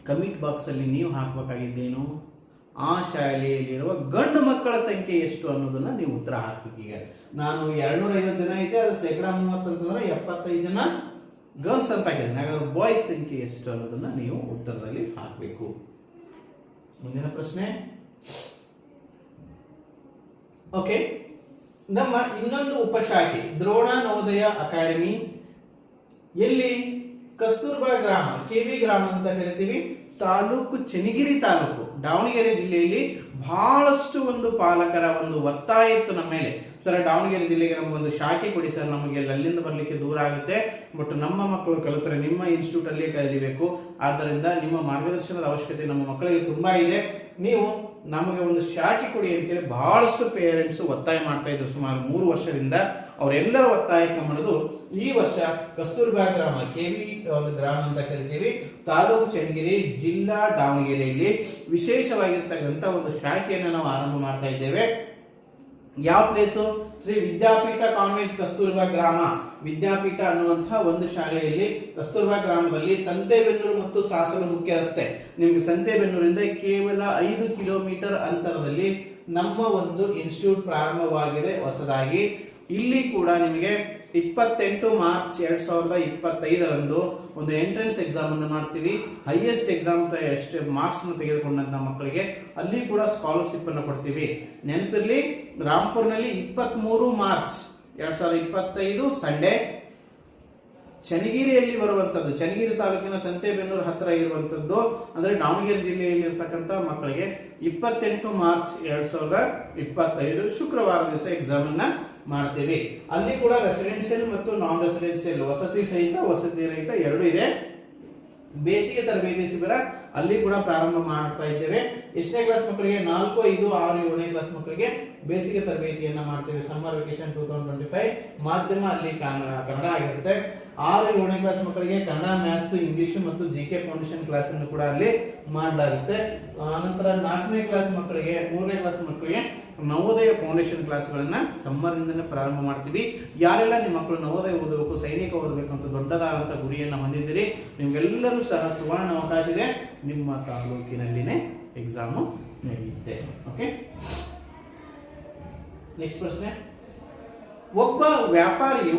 ಕಮೆಂಟ್ ಬಾಕ್ಸ್ ಅಲ್ಲಿ ನೀವು ಹಾಕಬೇಕಾಗಿದ್ದೇನು? ಆ ಶಾಲೆಯಲ್ಲಿರುವ ಗಂಡು ಮಕ್ಕಳ ಸಂಖ್ಯೆ ಎಷ್ಟು ಅನ್ನೋದನ್ನ ನೀವು ಉತ್ತರ ಹಾಕಬೇಕು. ಈಗ ನಾನು 250 ಜನ ಇದೆ, ಅದು 30% ಅಂತಂದ್ರೆ 75 ಜನ ಗರ್ಲ್ಸ್ ಅಂತ ಹಾಕಿದ್ದೀನಿ. ಹಾಗಾದ್ರೆ ಬಾಯ್ಸ್ ಸಂಖ್ಯೆ ಎಷ್ಟು ಅನ್ನೋದನ್ನ ನೀವು ಉತ್ತರದಲ್ಲಿ ಹಾಕಬೇಕು. ಮುಂದಿನ ಪ್ರಶ್ನೆ. ಓಕೆ, ನಮ್ಮ ಇನ್ನೊಂದು ಉಪಶಾಖೆ ದ್ರೋಣ ನವೋದಯ ಅಕಾಡೆಮಿ ಎಲ್ಲಿ? ಕಸ್ತೂರ್ಬಾ ಗ್ರಾಮ, ಕೆವಿ ಗ್ರಾಮ ಅಂತ ಕರಿತೀವಿ. ತಾಲೂಕು ಚನ್ನಗಿರಿ ತಾಲೂಕು, ದಾವಣಗೆರೆ ಜಿಲ್ಲೆಯಲ್ಲಿ. ಬಹಳಷ್ಟು ಒಂದು ಪಾಲಕರ ಒಂದು ಒತ್ತಾಯ ಇತ್ತು ನಮ್ಮ ಮೇಲೆ, ಸರ್ ದಾವಣಗೆರೆ ಜಿಲ್ಲೆಗೆ ನಮಗೊಂದು ಶಾಖೆ ಕೊಡಿ ಸರ್, ನಮಗೆ ಅಲ್ಲಿಂದ ಬರ್ಲಿಕ್ಕೆ ದೂರ ಆಗುತ್ತೆ, ಬಟ್ ನಮ್ಮ ಮಕ್ಕಳು ಕಲಿತರೆ ನಿಮ್ಮ ಇನ್ಸ್ಟಿಟ್ಯೂಟ್ ಅಲ್ಲೇ ಕಲಿಬೇಕು, ಆದ್ದರಿಂದ ನಿಮ್ಮ ಮಾರ್ಗದರ್ಶನದ ಅವಶ್ಯಕತೆ ನಮ್ಮ ಮಕ್ಕಳಿಗೆ ತುಂಬಾ ಇದೆ, ನೀವು ನಮಗೆ ಒಂದು ಶಾಖೆ ಕೊಡಿ ಅಂತೇಳಿ ಬಹಳಷ್ಟು ಪೇರೆಂಟ್ಸ್ ಒತ್ತಾಯ ಮಾಡ್ತಾ ಇದ್ರು ಸುಮಾರು 3 ವರ್ಷದಿಂದ. ಅವರೆಲ್ಲರ ಒತ್ತಾಯಕ್ಕೆ ಮಾಡೋದು ಈ ವರ್ಷ ಕಸ್ತೂರ್ಬಾ ಗ್ರಾಮ, ಕೆವಿ ಒಂದು ಗ್ರಾಮ ಅಂತ ಕರಿತೀವಿ, ತಾಲೂಕು ಚನ್ನಗಿರಿ, ಜಿಲ್ಲಾ ದಾವಣಗೆರೆಯಲ್ಲಿ ವಿಶೇಷವಾಗಿರ್ತಕ್ಕಂಥ ಒಂದು ಶಾಖೆಯನ್ನು ನಾವು ಆರಂಭ ಮಾಡ್ತಾ ಇದ್ದೇವೆ. ಯಾವ ಪ್ಲೇಸು? ಶ್ರೀ ವಿದ್ಯಾಪೀಠ ಕಾನ್ವೆಂಟ್ ಕಸ್ತೂರ್ಬಾ ಗ್ರಾಮ ವಿದ್ಯಾಪೀಠ ಅನ್ನುವಂತಹ ಒಂದು ಶಾಲೆಯಲ್ಲಿ ಕಸ್ತೂರ್ಬಾ ಗ್ರಾಮದಲ್ಲಿ ಸಂತೆಬೆನ್ನೂರು ಮತ್ತು ಸಾಸಲು ಮುಖ್ಯ ರಸ್ತೆ, ನಿಮ್ಗೆ ಸಂತೆಬೆನ್ನೂರಿಂದ ಕೇವಲ 5 ಕಿಲೋಮೀಟರ್ ಅಂತರದಲ್ಲಿ ನಮ್ಮ ಒಂದು ಇನ್ಸ್ಟಿಟ್ಯೂಟ್ ಪ್ರಾರಂಭವಾಗಿದೆ ಹೊಸದಾಗಿ. ಇಲ್ಲಿ ಕೂಡ ನಿಮಗೆ 28 ಮಾರ್ಚ್ 2025ರಂದು ಒಂದು ಎಂಟ್ರೆನ್ಸ್ ಎಕ್ಸಾಮ್ ಅನ್ನು ಮಾಡ್ತೀವಿ. ಹೈಯೆಸ್ಟ್ ಎಕ್ಸಾಮ್ ಎಷ್ಟು ಮಾರ್ಕ್ಸ್ ತೆಗೆದುಕೊಂಡಂತ ಮಕ್ಕಳಿಗೆ ಅಲ್ಲಿ ಕೂಡ ಸ್ಕಾಲರ್ಶಿಪ್ ಅನ್ನು ಕೊಡ್ತೀವಿ. ನೆನಪಿರ್ಲಿ, ರಾಂಪುರ್ನಲ್ಲಿ 23 ಮಾರ್ಚ್ 2025 ಸಂಡೇ, ಚನ್ನಗಿರಿಯಲ್ಲಿ ಬರುವಂತದ್ದು, ಚನ್ನಗಿರಿ ತಾಲೂಕಿನ ಸಂತೆಬೆನ್ನೂರು ಹತ್ತಿರ ಇರುವಂತದ್ದು, ಅಂದ್ರೆ ದಾವಣಗೆರೆ ಜಿಲ್ಲೆಯಲ್ಲಿ ಇರ್ತಕ್ಕಂಥ ಮಕ್ಕಳಿಗೆ 28 ಮಾರ್ಚ್ 2025 ಶುಕ್ರವಾರ ದಿವಸ ಎಕ್ಸಾಮ್ ಅನ್ನ ಮಾಡ್ತೇವೆ. ಅಲ್ಲಿ ಕೂಡ ರೆಸಿಡೆನ್ಷಿಯಲ್ ಮತ್ತು ನಾನ್ ರೆಸಿಡೆನ್ಷಿಯಲ್, ವಸತಿ ಸಹಿತ ವಸತಿ ರಹಿತ ಎರಡೂ ಇದೆ. ಬೇಸಿಗೆ ತರಬೇತಿ ಶಿಬಿರ ಅಲ್ಲಿ ಕೂಡ ಪ್ರಾರಂಭ ಮಾಡ್ತಾ ಇದ್ದೇವೆ. ಎಷ್ಟನೇ ಕ್ಲಾಸ್ ಮಕ್ಕಳಿಗೆ? 4, 5, 6, 7ನೇ ಕ್ಲಾಸ್ ಮಕ್ಕಳಿಗೆ ಬೇಸಿಗೆ ತರಬೇತಿಯನ್ನ ಮಾಡ್ತೇವೆ. ಸಮ್ಮರ್ ವೆಕೇಶನ್ 2025 ಮಾಧ್ಯಮ ಅಲ್ಲಿ ಕನ್ನಡ ಆಗಿರುತ್ತೆ. 6, 7ನೇ ಕ್ಲಾಸ್ ಮಕ್ಕಳಿಗೆ ಕನ್ನಡ, ಮ್ಯಾಥ್ಸ್, ಇಂಗ್ಲಿಷ್ ಮತ್ತು ಜಿಕೆ ಫೌಂಡೇಶನ್ ಕ್ಲಾಸ್ ಅನ್ನು ಕೂಡ ಅಲ್ಲಿ ಮಾಡಲಾಗುತ್ತೆ. ಆನಂತರ 4ನೇ ಕ್ಲಾಸ್ ಮಕ್ಕಳಿಗೆ, 3ನೇ ಕ್ಲಾಸ್ ಮಕ್ಕಳಿಗೆ ನವೋದಯ ಫೌಂಡೇಶನ್ ಕ್ಲಾಸ್ಗಳನ್ನ ಸಮ್ಮರ್ ನಿಂದನೇ ಪ್ರಾರಂಭ ಮಾಡ್ತೀವಿ. ಯಾರೆಲ್ಲ ನಿಮ್ಮ ಮಕ್ಕಳು ನವೋದಯ ಓದಬೇಕು, ಸೈನಿಕ ಓದಬೇಕು ಅಂತ ದೊಡ್ಡದಾದಂತ ಗುರಿಯನ್ನು ಹೊಂದಿದ್ದೀರಿ, ನಿಮ್ಗೆಲ್ಲರೂ ಸಹ ಸುವರ್ಣ ಅವಕಾಶ ಇದೆ. ನಿಮ್ಮ ತಾಲೂಕಿನಲ್ಲಿನೇ ಎಕ್ಸಾಮು ನಡೆಯುತ್ತೆ. ಓಕೆ, ನೆಕ್ಸ್ಟ್ ಪ್ರಶ್ನೆ. ಒಬ್ಬ ವ್ಯಾಪಾರಿಯು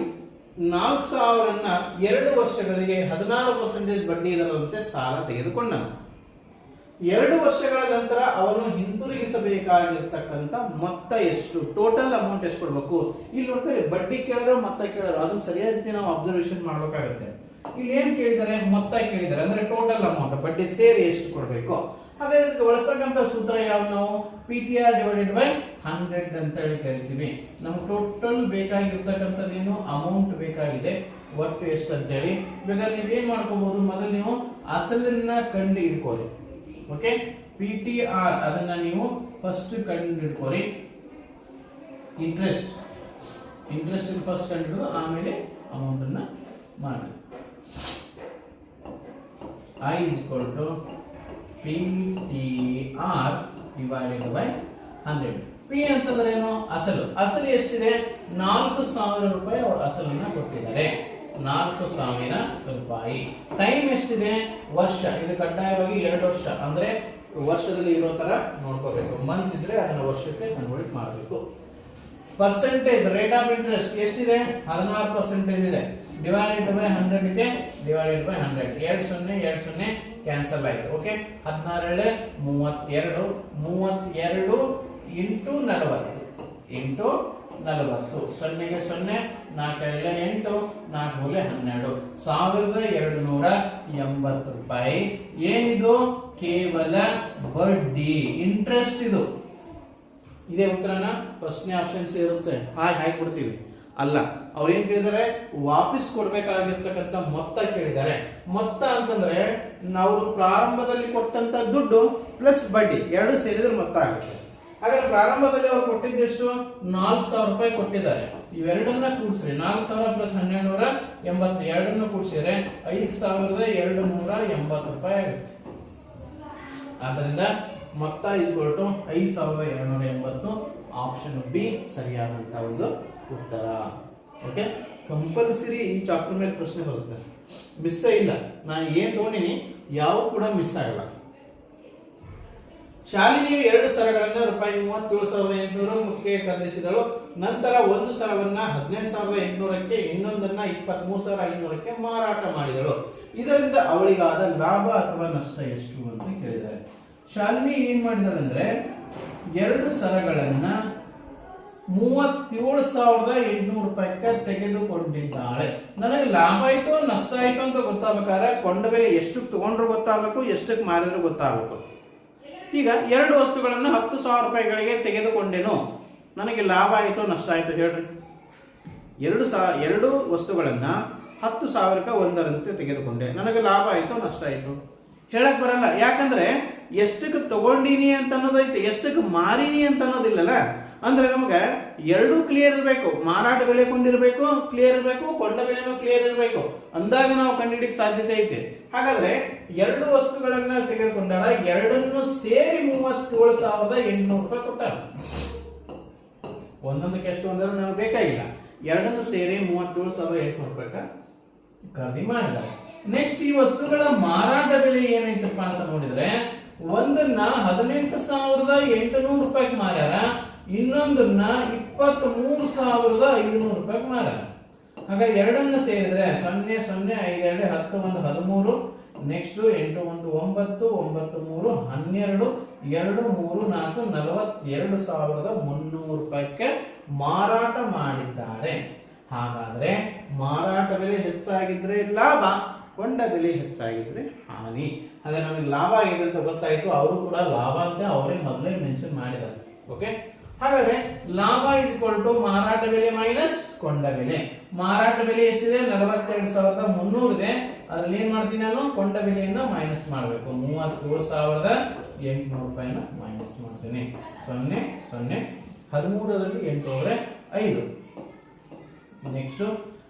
4,000 2 ವರ್ಷಗಳಿಗೆ 16% ಬಡ್ಡಿ ದರದಂತೆ ಸಾಲ ತೆಗೆದುಕೊಂಡನು. 2 ವರ್ಷಗಳ ನಂತರ ಅವನು ಹಿಂತಿರುಗಿಸಬೇಕಾಗಿರ್ತಕ್ಕಂಥ ಮೊತ್ತ ಎಷ್ಟು? ಟೋಟಲ್ ಅಮೌಂಟ್ ಎಷ್ಟು ಕೊಡಬೇಕು? ಇಲ್ಲಿ ನೋಡ್ತಾರೆ, ಬಡ್ಡಿ ಕೇಳೋರು ಮೊತ್ತ ಕೇಳೋರು, ಅದನ್ನ ಸರಿಯಾದ ರೀತಿ ನಾವು ಅಬ್ಸರ್ವೇಷನ್ ಮಾಡಬೇಕಾಗುತ್ತೆ. ಇಲ್ಲಿ ಏನ್ ಕೇಳಿದ್ದಾರೆ, ಮೊತ್ತ ಕೇಳಿದ್ದಾರೆ, ಅಂದ್ರೆ ಟೋಟಲ್ ಅಮೌಂಟ್ ಬಡ್ಡಿ ಸೇರಿ ಎಷ್ಟು ಕೊಡಬೇಕು. ಹಾಗಾದ್ರೆ ಇದಕ್ಕೆ ಬಳಸ್ತಕ್ಕಂಥ ಸೂತ್ರ ಯಾವ್ದು, ನಾವು PTR ಡಿವೈಡೆಡ್ ಬೈ 100 ಅಂತ ಹೇಳಿ ಕರಿತೀವಿ. ನಮ್ಗೆ ಟೋಟಲ್ ಬೇಕಾಗಿರ್ತಕ್ಕಂಥದ್ದೇನು, ಅಮೌಂಟ್ ಬೇಕಾಗಿದೆ, ಒಟ್ಟು ಎಷ್ಟು ಅಂತ ಹೇಳಿ. ಬೇಕಾದ್ರೆ ನೀವು ಏನ್ ಮಾಡ್ಕೋಬಹುದು, ಮೊದಲು ನೀವು ಅಸಲನ್ನ ಕಂಡು ಹಿಡ್ಕೋರಿ. ಓಕೆ, PTR ಅದನ್ನ ನೀವು ಫಸ್ಟ್ ಕಂಡು ಹಿಡ್ಕೋರಿ. ಇಂಟ್ರೆಸ್ಟ್ ಫಸ್ಟ್ ಕಂಡು ಹಿಡಿದು ಆಮೇಲೆ ಅಮೌಂಟ್ ಅನ್ನ ಮಾಡಿ. I is equal to PTR divided by 100. P ಅಂತಂದ್ರೆ ಏನು, ಅಸಲು ಎಷ್ಟಿದೆ, 4,000 ರೂಪಾಯಿ ಅವರು ಅಸಲನ್ನ ಕೊಟ್ಟಿದ್ದಾರೆ, 4,000 ರೂಪಾಯಿ. ಟೈಮ್ ಎಷ್ಟಿದೆ, ವರ್ಷ. ಇದು ಕಡ್ಡಾಯವಾಗಿ 2 ವರ್ಷ, ಅಂದ್ರೆ ವರ್ಷದಲ್ಲಿ ಇರೋ ತರ ನೋಡ್ಕೋಬೇಕು. ಮಂತ್ ಇದ್ರೆ ಅದನ್ನ ವರ್ಷಕ್ಕೆ ಕನ್ವರ್ಟ್ ಮಾಡಬೇಕು. ಪರ್ಸೆಂಟೇಜ್ ರೇಟ್ ಆಫ್ ಇಂಟ್ರೆಸ್ಟ್ ಎಷ್ಟಿದೆ, 16% ಇದೆ. ಡಿವೈಡೆಡ್ ಬೈ 100 ಇದೆ, ಡಿವೈಡೆಡ್ ಬೈ 100. 2 ಕ್ಯಾನ್ಸಲ್ ಆಯ್ತು. Okay, 16 32, 32 into 40 into 40. 0ಗೆ 0, 4 8, 4 12, 1,280 ರೂಪಾಯಿ. ಏನಿದು, ಕೇವಲ ಬಡ್ಡಿ, ಇಂಟ್ರೆಸ್ಟ್. ಇದು ಇದೇ ಉತ್ತರನ ಫಸ್ಟ್ನೇ ಆಪ್ಷನ್ಸ್ ಇರುತ್ತೆ, ಹಾಗೆ ಹಾಕ್ಬಿಡ್ತೀವಿ. ಅಲ್ಲ, ಅವ್ರು ಏನ್ ಕೇಳಿದಾರೆ, ವಾಪಸ್ ಕೊಡ್ಬೇಕಾಗಿರ್ತಕ್ಕಂಥ ಮೊತ್ತ ಕೇಳಿದ್ದಾರೆ. ಮೊತ್ತ ಅಂತಂದ್ರೆ ನಾವು ಪ್ರಾರಂಭದಲ್ಲಿ ಕೊಟ್ಟಂತ ದುಡ್ಡು ಪ್ಲಸ್ ಬಡ್ಡಿ ಎರಡು ಸೇರಿದ್ರೆ ಮೊತ್ತ ಆಗುತ್ತೆ. ಹಾಗಾದ್ರೆ ಪ್ರಾರಂಭದಲ್ಲಿ ಅವ್ರು ಕೊಟ್ಟಿದ್ದೆಷ್ಟು, 4,000 ರೂಪಾಯಿ ಕೊಟ್ಟಿದ್ದಾರೆ. ಇವೆರಡನ್ನ ಕೂಡಿಸ್ರಿ, 4,000 ಪ್ಲಸ್ 1,280, ಎರಡನ್ನು ಕೂಡಿಸಿದ್ರೆ 5,280 ರೂಪಾಯಿ ಆಗುತ್ತೆ. ಆದ್ದರಿಂದ ಮೊತ್ತ ಈಕ್ವಲ್ ಟು 5,280. ಆಪ್ಷನ್ ಬಿ ಸರಿಯಾದಂತ ಒಂದು ಉತ್ತರ. ಓಕೆ, ಕಂಪಲ್ಸರಿ ಈ ಚಾಪ್ಟರ್ ಮೇಲೆ ಪ್ರಶ್ನೆ ಬರುತ್ತೆ, ಮಿಸ್ ಇಲ್ಲ. ನಾನು ಏನ್ ತಗೊಂಡಿನಿ ಯಾವ ಕೂಡ ಮಿಸ್ ಆಗಲ್ಲ. ಶಾಲಿನಿ 2 ಸರಗಳನ್ನ ರೂಪಾಯಿ 37,800 ಮುಖ್ಯ ಖರೀದಿಸಿದಳು. ನಂತರ ಒಂದು ಸರವನ್ನ 18,800ಕ್ಕೆ, ಇನ್ನೊಂದನ್ನ 23,500ಕ್ಕೆ ಮಾರಾಟ ಮಾಡಿದಳು. ಇದರಿಂದ ಅವಳಿಗಾದ ಲಾಭ ಅಥವಾ ನಷ್ಟ ಎಷ್ಟು ಅಂತ ಕೇಳಿದ್ದಾರೆ. ಶಾಲಿನಿ ಏನ್ ಮಾಡಿದಾಳೆ ಅಂದ್ರೆ 2 ಸರಗಳನ್ನ 37,800 ರೂಪಾಯಿಗೆ ತೆಗೆದುಕೊಂಡಿದ್ದಾಳೆ. ನನಗೆ ಲಾಭ ಆಯ್ತು ನಷ್ಟ ಆಯ್ತು ಅಂತ ಗೊತ್ತಾಗಬೇಕಾದ್ರೆ ಕೊಂಡ ಬೆಲೆ ಎಷ್ಟು ತಗೊಂಡ್ರು ಗೊತ್ತಾಗಬೇಕು, ಎಷ್ಟಕ್ಕೆ ಮಾರಿದ್ರು ಗೊತ್ತಾಗಬೇಕು. ಈಗ 2 ವಸ್ತುಗಳನ್ನು 10,000 ರೂಪಾಯಿಗಳಿಗೆ ತೆಗೆದುಕೊಂಡೆನು, ನನಗೆ ಲಾಭ ಆಯಿತು ನಷ್ಟ ಆಯಿತು ಹೇಳ್ರಿ. 2 ವಸ್ತುಗಳನ್ನ 10,000ಕ್ಕೆ ಒಂದರಂತೆ ತೆಗೆದುಕೊಂಡೆ, ನನಗೆ ಲಾಭ ಆಯಿತು ನಷ್ಟ ಆಯಿತು ಹೇಳಕ್ ಬರಲ್ಲ. ಯಾಕಂದ್ರೆ ಎಷ್ಟಕ್ಕೆ ತಗೊಂಡಿನಿ ಅಂತ ಅನ್ನೋದೈತೆ, ಎಷ್ಟಕ್ಕೆ ಮಾರಿನಿ ಅಂತ ಅನ್ನೋದಿಲ್ಲಲ್ಲ. ಅಂದ್ರೆ ನಮ್ಗೆ 2 ಕ್ಲಿಯರ್ ಇರಬೇಕು, ಮಾರಾಟ ಬೆಲೆ ಕೊಂಡಿರ್ಬೇಕು ಕ್ಲಿಯರ್ ಇರಬೇಕು, ಕೊಂಡ ಬೆಲೆನೂ ಕ್ಲಿಯರ್ ಇರಬೇಕು, ಅಂದಾಗ ನಾವು ಕಂಡುಹಿಡಿಯಕ್ಕೆ ಸಾಧ್ಯತೆ ಐತೆ. ಹಾಗಾದ್ರೆ 2 ವಸ್ತುಗಳನ್ನ ತೆಗೆದುಕೊಂಡಾಗ ಎರಡನ್ನು ಸೇರಿ 37,800 ರೂಪಾಯಿ ಕೊಟ್ಟಾರ. ಒಂದೊಂದಕ್ಕೆ ಎಷ್ಟು ಅಂದ್ರೆ ನಮ್ಗೆ ಬೇಕಾಗಿಲ್ಲ, ಎರಡನ್ನು ಸೇರಿ 37,800 ರೂಪಾಯಿ ಖರೀದಿ ಮಾಡಿದ್ದಾರೆ. ನೆಕ್ಸ್ಟ್ ಈ ವಸ್ತುಗಳ ಮಾರಾಟ ಬೆಲೆ ಏನೈತಪ್ಪ ಅಂತ ನೋಡಿದ್ರೆ, ಒಂದನ್ನ 18,800 ರೂಪಾಯಿಗೆ ಮಾರ್ಯಾರ, ಇನ್ನೊಂದನ್ನ 23,500 ರೂಪಾಯಿಗೆ ಮಾರ್ಯಾರ. ಹಾಗಾಗಿ ಎರಡನ್ನ ಸೇರಿದ್ರೆ 0 0 5 2 10 1 13, ನೆಕ್ಸ್ಟ್ 8 1 9 9 3 12 2 3 4 42,300 ರೂಪಾಯಿಗೆ ಮಾರಾಟ ಮಾಡಿದ್ದಾರೆ. ಹಾಗಾದ್ರೆ ಮಾರಾಟ ಬೆಲೆ ಹೆಚ್ಚಾಗಿದ್ರೆ ಲಾಭ, ಕೊಂಡ ಬೆಲೆ ಹೆಚ್ಚಾಗಿದ್ರೆ ಹಾನಿ. ಹಾಗೆ ನಮಗೆ ಲಾಭ ಆಗಿದೆ ಅಂತ ಗೊತ್ತಾಯ್ತು, ಅವರು ಕೂಡ ಲಾಭ ಅಂತ ಅವರೇ ಮೊದಲೇ ಮೆನ್ಷನ್ ಮಾಡಿದ್ದಾರೆ. ಓಕೆ, ಹಾಗಾದ್ರೆ ಲಾಭ ಇಸ್ ಈಕ್ವಲ್ ಟು ಮಾರಾಟ ಬೆಲೆ ಮೈನಸ್ ಕೊಂಡ ಬೆಲೆ. ಮಾರಾಟ ಬೆಲೆ ಎಷ್ಟಿದೆ, 42,300 ಇದೆ. ಅದ್ರಲ್ಲಿ ಏನ್ ಮಾಡ್ತೀನಿ ನಾನು, ಕೊಂಡ ಬೆಲೆಯಿಂದ ಮೈನಸ್ ಮಾಡಬೇಕು, 37,800 ರೂಪಾಯಿನ ಮೈನಸ್ ಮಾಡ್ತೀನಿ. 0 0 13ರಲ್ಲಿ 8 ಹೋದ್ರೆ 5, ನೆಕ್ಸ್ಟ್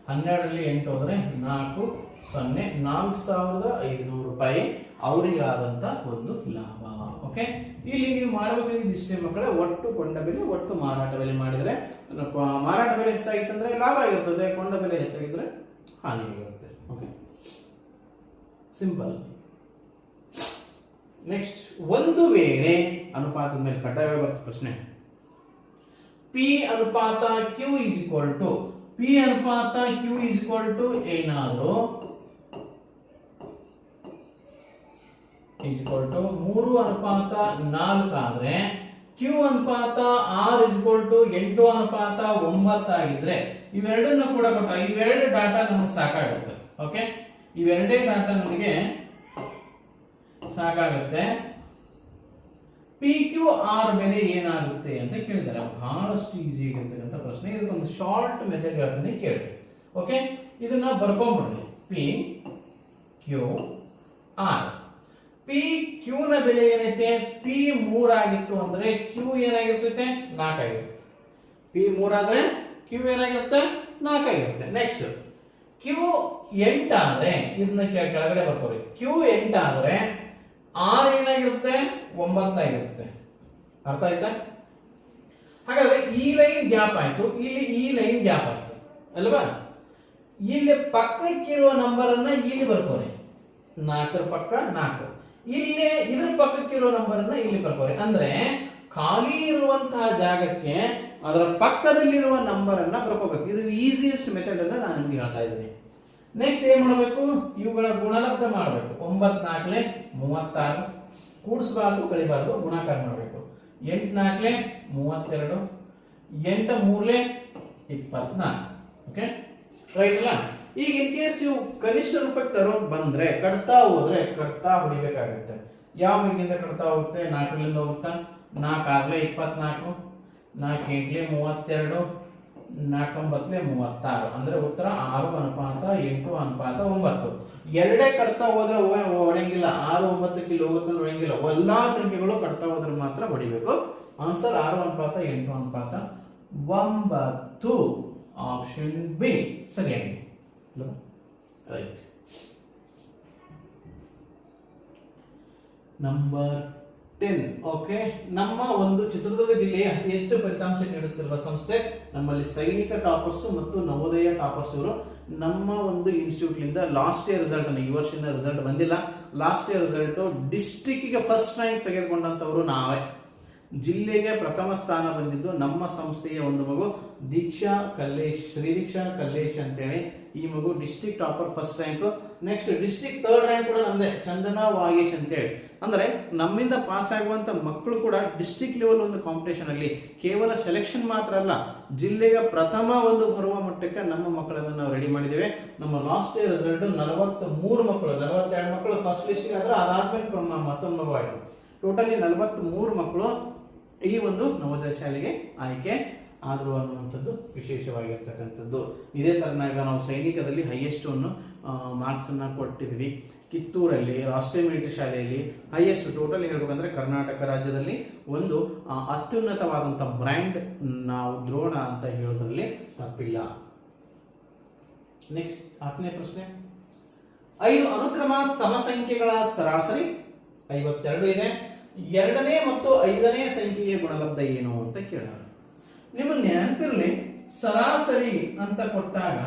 12ರಲ್ಲಿ 8 ಹೋದ್ರೆ 4 0 4,500 ರೂಪಾಯಿ ಅವರಿಗಾದಂತ ಒಂದು ಲಾಭ. ಓಕೆ, ಇಲ್ಲಿ ನೀವು ಮಾಡಬೇಕಾಗಿದ್ದು ಇಷ್ಟೇ ಮಕ್ಕಳೇ, ಒಟ್ಟು ಕೊಂಡ ಬೆಲೆ ಒಟ್ಟು ಮಾರಾಟ ಬೆಲೆ ಮಾಡಿದ್ರೆ ಮಾರಾಟ ಬೆಲೆ ಹೆಚ್ಚಾಗಿತ್ತಂದ್ರೆ ಲಾಭ ಆಗಿರ್ತದೆ, ಕೊಂಡ ಬೆಲೆ ಹೆಚ್ಚಾಗಿದ್ರೆ ಹಾನಿ ಆಗಿರುತ್ತೆ. Okay, simple. ನೆಕ್ಸ್ಟ್, ಒಂದು ವೇಳೆ ಅನುಪಾತದ ಮೇಲೆ ಕಡ್ಡಾಯವಾಗಿ ಬರುತ್ತೆ ಪ್ರಶ್ನೆ. ಪಿ ಅನುಪಾತ Q is equal to, P ಅನುಪಾತ ಕ್ಯೂ ಇಸ್ ಈಕ್ವಲ್ ಟು ಏನಾದ್ರು ಇಸ್ ಈಕ್ವಲ್ ಟು 3:4 ಆದ್ರೆ, ಕ್ಯೂ ಅನುಪಾತ ಆರ್ ಇಸ್ ಈಕ್ವಲ್ ಟು 8:9 ಆಗಿದ್ರೆ, ಇವೆರಡನ್ನು ಕೂಡ ಕೊಟ್ಟ, ಇವೆರಡು ಡಾಟಾ ನಮಗೆ ಸಾಕಾಗುತ್ತೆ. ಓಕೆ, ಇವೆರಡೇ ಡಾಟಾ ನಮಗೆ ಸಾಕಾಗುತ್ತೆ. ಪಿ ಕ್ಯೂ ಆರ್ ಬೆಲೆ ಏನಾಗುತ್ತೆ ಅಂತ ಕೇಳಿದ್ದಾರೆ. ಬಹಳಷ್ಟು ಈಸಿ ಆಗಿರ್ತಕ್ಕಂಥ ಪ್ರಶ್ನೆ. ಇದಕ್ಕೊಂದು ಶಾರ್ಟ್ ಮೆಥಡ್ ಹೇಳ್ತೀನಿ ಕೇಳಿ. ಓಕೆ, ಇದನ್ನ ಬರ್ಕೊಂಡ್ಬಿಡ್ರಿ. P Q R. P Q ನ ಬೆಲೆ ಏನೈತೆ? ಪಿ 3 ಆಗಿತ್ತು ಅಂದ್ರೆ ಕ್ಯೂ ಏನಾಗಿರ್ತೈತೆ? 4 ಆಗಿರುತ್ತೆ. ಪಿ 3 ಆದ್ರೆ ಕ್ಯೂ ಏನಾಗಿರುತ್ತೆ? 4 ಆಗಿರುತ್ತೆ. ನೆಕ್ಸ್ಟ್ ಕ್ಯೂ 8 ಆದ್ರೆ ಇದನ್ನ ಕೆಳಗಡೆ ಬರ್ಕೋರಿ. ಕ್ಯೂ 8 ಆದ್ರೆ ಆರ್ ಏನಾಗಿರುತ್ತೆ? 9 ಆಗಿರುತ್ತೆ. ಅರ್ಥ ಆಯ್ತಾ? ಹಾಗಾದ್ರೆ ಈ ಲೈನ್ ಗ್ಯಾಪ್ ಆಯ್ತು, ಇಲ್ಲಿ ಈ ಲೈನ್ ಗ್ಯಾಪ್ ಆಯ್ತು ಅಲ್ವಾ? ಇಲ್ಲಿ ಪಕ್ಕಕ್ಕಿರುವ ನಂಬರ್ ಅನ್ನ ಇಲ್ಲಿ ಬರ್ಕೋರಿ. 4 ಪಕ್ಕ 4. ಇಲ್ಲಿ ಇದ್ರ ಪಕ್ಕಕ್ಕಿರುವ ನಂಬರ್ ಅನ್ನ ಇಲ್ಲಿ ಬರ್ಕೋರಿ. ಅಂದ್ರೆ ಖಾಲಿ ಇರುವಂತಹ ಜಾಗಕ್ಕೆ ಅದರ ಪಕ್ಕದಲ್ಲಿರುವ ನಂಬರ್ ಅನ್ನ ಬರ್ಕೋಬೇಕು. ಇದು ಈಸಿಯೆಸ್ಟ್ ಮೆಥಡ್ ಅನ್ನ ನಾನು ನಿಮ್ಗೆ ಹೇಳ್ತಾ ಇದ್ದೀನಿ. ನೆಕ್ಸ್ಟ್ ಏನ್ ಮಾಡಬೇಕು? ಇವುಗಳ ಗುಣಲಬ್ಧ ಮಾಡಬೇಕು. 9 4 36 ಕೂಡಿಸಬಾರ್ದು, ಕಳಿಬಾರ್ದು, ಗುಣಾಕಾರ ಮಾಡಬೇಕು. 8 4 32, 8 3 24. ಓಕೆ, ರೈಟ್ ಅಲ್ಲ? ಈಗ ಇನ್ ಕೇಸ್ ಇವು ಕನಿಷ್ಠ ರೂಪಕ್ಕೆ ತರೋಕ್ ಬಂದ್ರೆ ಕಟ್ತಾ ಹೋದ್ರೆ ಕಟ್ತಾ ಹೊಡಿಬೇಕಾಗುತ್ತೆ. ಯಾವ ಮೇಲಿಂದ ಕಟ್ತಾ ಹೋಗುತ್ತೆ? 4ರಿಂದ ಹೋಗುತ್ತಾ? 4 6 24, 4 8 32, 4 9 36. ಅಂದ್ರೆ ಉತ್ತರ 6:8:9. ಎರಡೇ ಕಟ್ತಾ ಹೋದ್ರೆ ಹೊಡೆಯಂಗಿಲ್ಲ. 6 9 ಇಲ್ಲಿ ಹೋಗುತ್ತೆ ಹೊಡೆಯಂಗಿಲ್ಲ. ಎಲ್ಲಾ ಸಂಖ್ಯೆಗಳು ಕಟ್ತಾ ಹೋದ್ರೆ ಮಾತ್ರ ಹೊಡಿಬೇಕು. ಆನ್ಸರ್ 6:8:9. ಆಪ್ಷನ್ ಬಿ ಸರಿಯಾಗಿದೆ. ರೈಟ್. ನಂಬರ್ 10. ಓಕೆ, ನಮ್ಮ ಒಂದು ಚಿತ್ರದುರ್ಗ ಜಿಲ್ಲೆಯ ಅತಿ ಹೆಚ್ಚು ಫಲಿತಾಂಶ ನೀಡುತ್ತಿರುವ ಸಂಸ್ಥೆ ನಮ್ಮಲ್ಲಿ ಸೈನಿಕ ಟಾಪರ್ಸ್ ಮತ್ತು ನವೋದಯ ಟಾಪರ್ಸ್ ಇವರು. ನಮ್ಮ ಒಂದು ಇನ್ಸ್ಟಿಟ್ಯೂಟ್ ಲಿಂದ ಲಾಸ್ಟ್ ಇಯರ್ ರಿಸಲ್ಟ್ ಅನ್ನು, ಈ ವರ್ಷದ ರಿಸಲ್ಟ್ ಬಂದಿಲ್ಲ, ಲಾಸ್ಟ್ ಇಯರ್ ರಿಸಲ್ಟ್ ಡಿಸ್ಟ್ರಿಕ್ಟ್ಗೆ ಫಸ್ಟ್ ರ್ಯಾಂಕ್ ತೆಗೆದುಕೊಂಡಂತವರು ನಾವೇ. ಜಿಲ್ಲೆಗೆ ಪ್ರಥಮ ಸ್ಥಾನ ಬಂದಿದ್ದು ನಮ್ಮ ಸಂಸ್ಥೆಯ ಒಂದು ಮಗು ದೀಕ್ಷಾ ಕಲ್ಲೇಶ್, ಶ್ರೀ ದೀಕ್ಷಾ ಕಲ್ಲೇಶ್ ಅಂತೇಳಿ. ಈ ಮಗು district topper first rank. Next district 3rd rank ಕೂಡ ನಮ್ದೆ, ಚಂದನಾ ವಾಗೇಶ್ ಅಂತೇಳಿ. ಅಂದ್ರೆ ನಮ್ಮಿಂದ ಪಾಸ್ ಆಗುವಂತ ಮಕ್ಕಳು ಕೂಡ ಡಿಸ್ಟ್ರಿಕ್ಟ್ ಲೆವೆಲ್ ಒಂದು ಕಾಂಪಿಟೇಷನ್ ಅಲ್ಲಿ ಕೇವಲ ಸೆಲೆಕ್ಷನ್ ಮಾತ್ರ ಅಲ್ಲ, ಜಿಲ್ಲೆಗೆ ಪ್ರಥಮ ಒಂದು ಬರುವ ಮಟ್ಟಕ್ಕೆ ನಮ್ಮ ಮಕ್ಕಳನ್ನು ನಾವು ರೆಡಿ ಮಾಡಿದ್ದೇವೆ. ನಮ್ಮ ಲಾಸ್ಟ್ ಇಯರ್ ರಿಸಲ್ಟ್ 43 ಮಕ್ಕಳು, 42 ಮಕ್ಕಳು ಫಸ್ಟ್ ಲಿಸ್ಟ್ ಆದ್ರೆ ಅದಾದ್ಮೇಲೆ ಮತ್ತೊಂದು ಮಗು ಆಯಿತು. ಟೋಟಲಿ 43 ಮಕ್ಕಳು ಈ ಒಂದು ನವೋದಯ ಶಾಲೆಗೆ ಆಯ್ಕೆ ಆದ್ರು ಅನ್ನುವಂಥದ್ದು ವಿಶೇಷವಾಗಿರ್ತಕ್ಕಂಥದ್ದು. ಇದೇ ತರನಾಗ ನಾವು ಸೈನಿಕದಲ್ಲಿ ಹೈಯೆಸ್ಟ್ ಅನ್ನು ಮಾರ್ಕ್ಸ್ ಅನ್ನ ಕೊಟ್ಟಿದ್ವಿ. ಕಿತ್ತೂರಲ್ಲಿ ರಾಷ್ಟ್ರೀಯ ಮಿಲಿಟರಿ ಶಾಲೆಯಲ್ಲಿ ಹೈಯೆಸ್ಟ್ ಟೋಟಲ್ ಹೇಳ್ಬೇಕಂದ್ರೆ ಕರ್ನಾಟಕ ರಾಜ್ಯದಲ್ಲಿ ಒಂದು ಅತ್ಯುನ್ನತವಾದಂಥ ಬ್ರ್ಯಾಂಡ್ ನಾವು ದ್ರೋಣ ಅಂತ ಹೇಳೋದ್ರಲ್ಲಿ ತಪ್ಪಿಲ್ಲ. ನೆಕ್ಸ್ಟ್ 10ನೇ ಪ್ರಶ್ನೆ. 5 ಅನುಕ್ರಮ ಸಮಸಂಖ್ಯೆಗಳ ಸರಾಸರಿ 52 ಇದೆ. 2ನೇ ಮತ್ತು 5ನೇ ಸಂಖ್ಯೆಯ ಗುಣಲಬ್ಧ ಏನು ಅಂತ ಕೇಳೋಣ. ನಿಮ್ಮ ನೆನಪಿರಲಿ, ಸರಾಸರಿ ಅಂತ ಕೊಟ್ಟಾಗ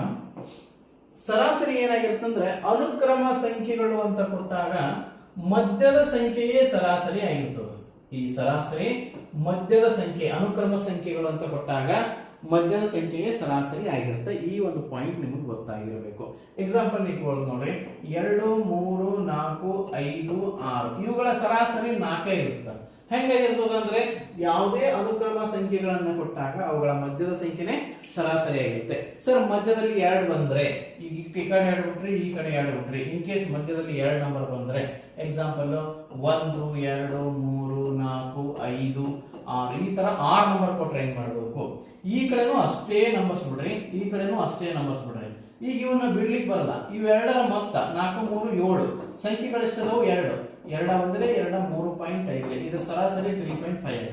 ಸರಾಸರಿ ಏನಾಗಿರುತ್ತಂದ್ರೆ ಅನುಕ್ರಮ ಸಂಖ್ಯೆಗಳು ಅಂತ ಕೊಟ್ಟಾಗ ಮಧ್ಯದ ಸಂಖ್ಯೆಯೇ ಸರಾಸರಿ ಆಗಿರ್ತದೆ. ಈ ಸರಾಸರಿ ಮಧ್ಯದ ಸಂಖ್ಯೆ, ಅನುಕ್ರಮ ಸಂಖ್ಯೆಗಳು ಅಂತ ಕೊಟ್ಟಾಗ ಮಧ್ಯದ ಸಂಖ್ಯೆಯೇ ಸರಾಸರಿ ಆಗಿರುತ್ತೆ. ಈ ಒಂದು ಪಾಯಿಂಟ್ ನಿಮಗೆ ಗೊತ್ತಾಗಿರಬೇಕು. ಎಕ್ಸಾಂಪಲ್ ಇಟ್ಕೊಳ್ಳೋದು ನೋಡ್ರಿ, 2 3 4 5 6 ಇವುಗಳ ಸರಾಸರಿ 4 ಇರುತ್ತೆ. ಹೆಂಗಾಗಿರ್ತದೆ ಅಂದ್ರೆ ಯಾವುದೇ ಅನುಕ್ರಮ ಸಂಖ್ಯೆಗಳನ್ನು ಕೊಟ್ಟಾಗ ಅವುಗಳ ಮಧ್ಯದ ಸಂಖ್ಯೆನೇ ಸರಾಸರಿ ಆಗಿರುತ್ತೆ. ಸರ್ ಮಧ್ಯದಲ್ಲಿ 2 ಬಂದ್ರೆ, ಈಗ ಈ ಕಡೆ 2 ಬಿಟ್ರಿ, ಈ ಕಡೆ 2 ಬಿಟ್ರಿ, ಇನ್ ಕೇಸ್ ಮಧ್ಯದಲ್ಲಿ 2 ನಂಬರ್ ಬಂದ್ರೆ ಎಕ್ಸಾಂಪಲ್ 1 2 3 4 5 6 ಈ ತರ 6 ನಂಬರ್ ಕೊಟ್ರೆ ಏನ್ ಮಾಡಬೇಕು? ಈ ಕಡೆನೂ ಅಷ್ಟೇ ನಂಬರ್ಸ್ ಬಿಡ್ರಿ, ಈ ಕಡೆನೂ ಅಷ್ಟೇ ನಂಬರ್ಸ್ ಬಿಡ್ರಿ. ಈಗ ಇವನ್ನ ಬಿಡ್ಲಿಕ್ಕೆ ಬರಲ್ಲ. ಇವೆರಡರ ಮೊತ್ತ 4 3 7 ಸಂಖ್ಯೆಗಳಿಷ್ಟದವು 2 2 ಬಂದ್ರೆ 2 3.5, ಇದರ ಸರಾಸರಿ 3.5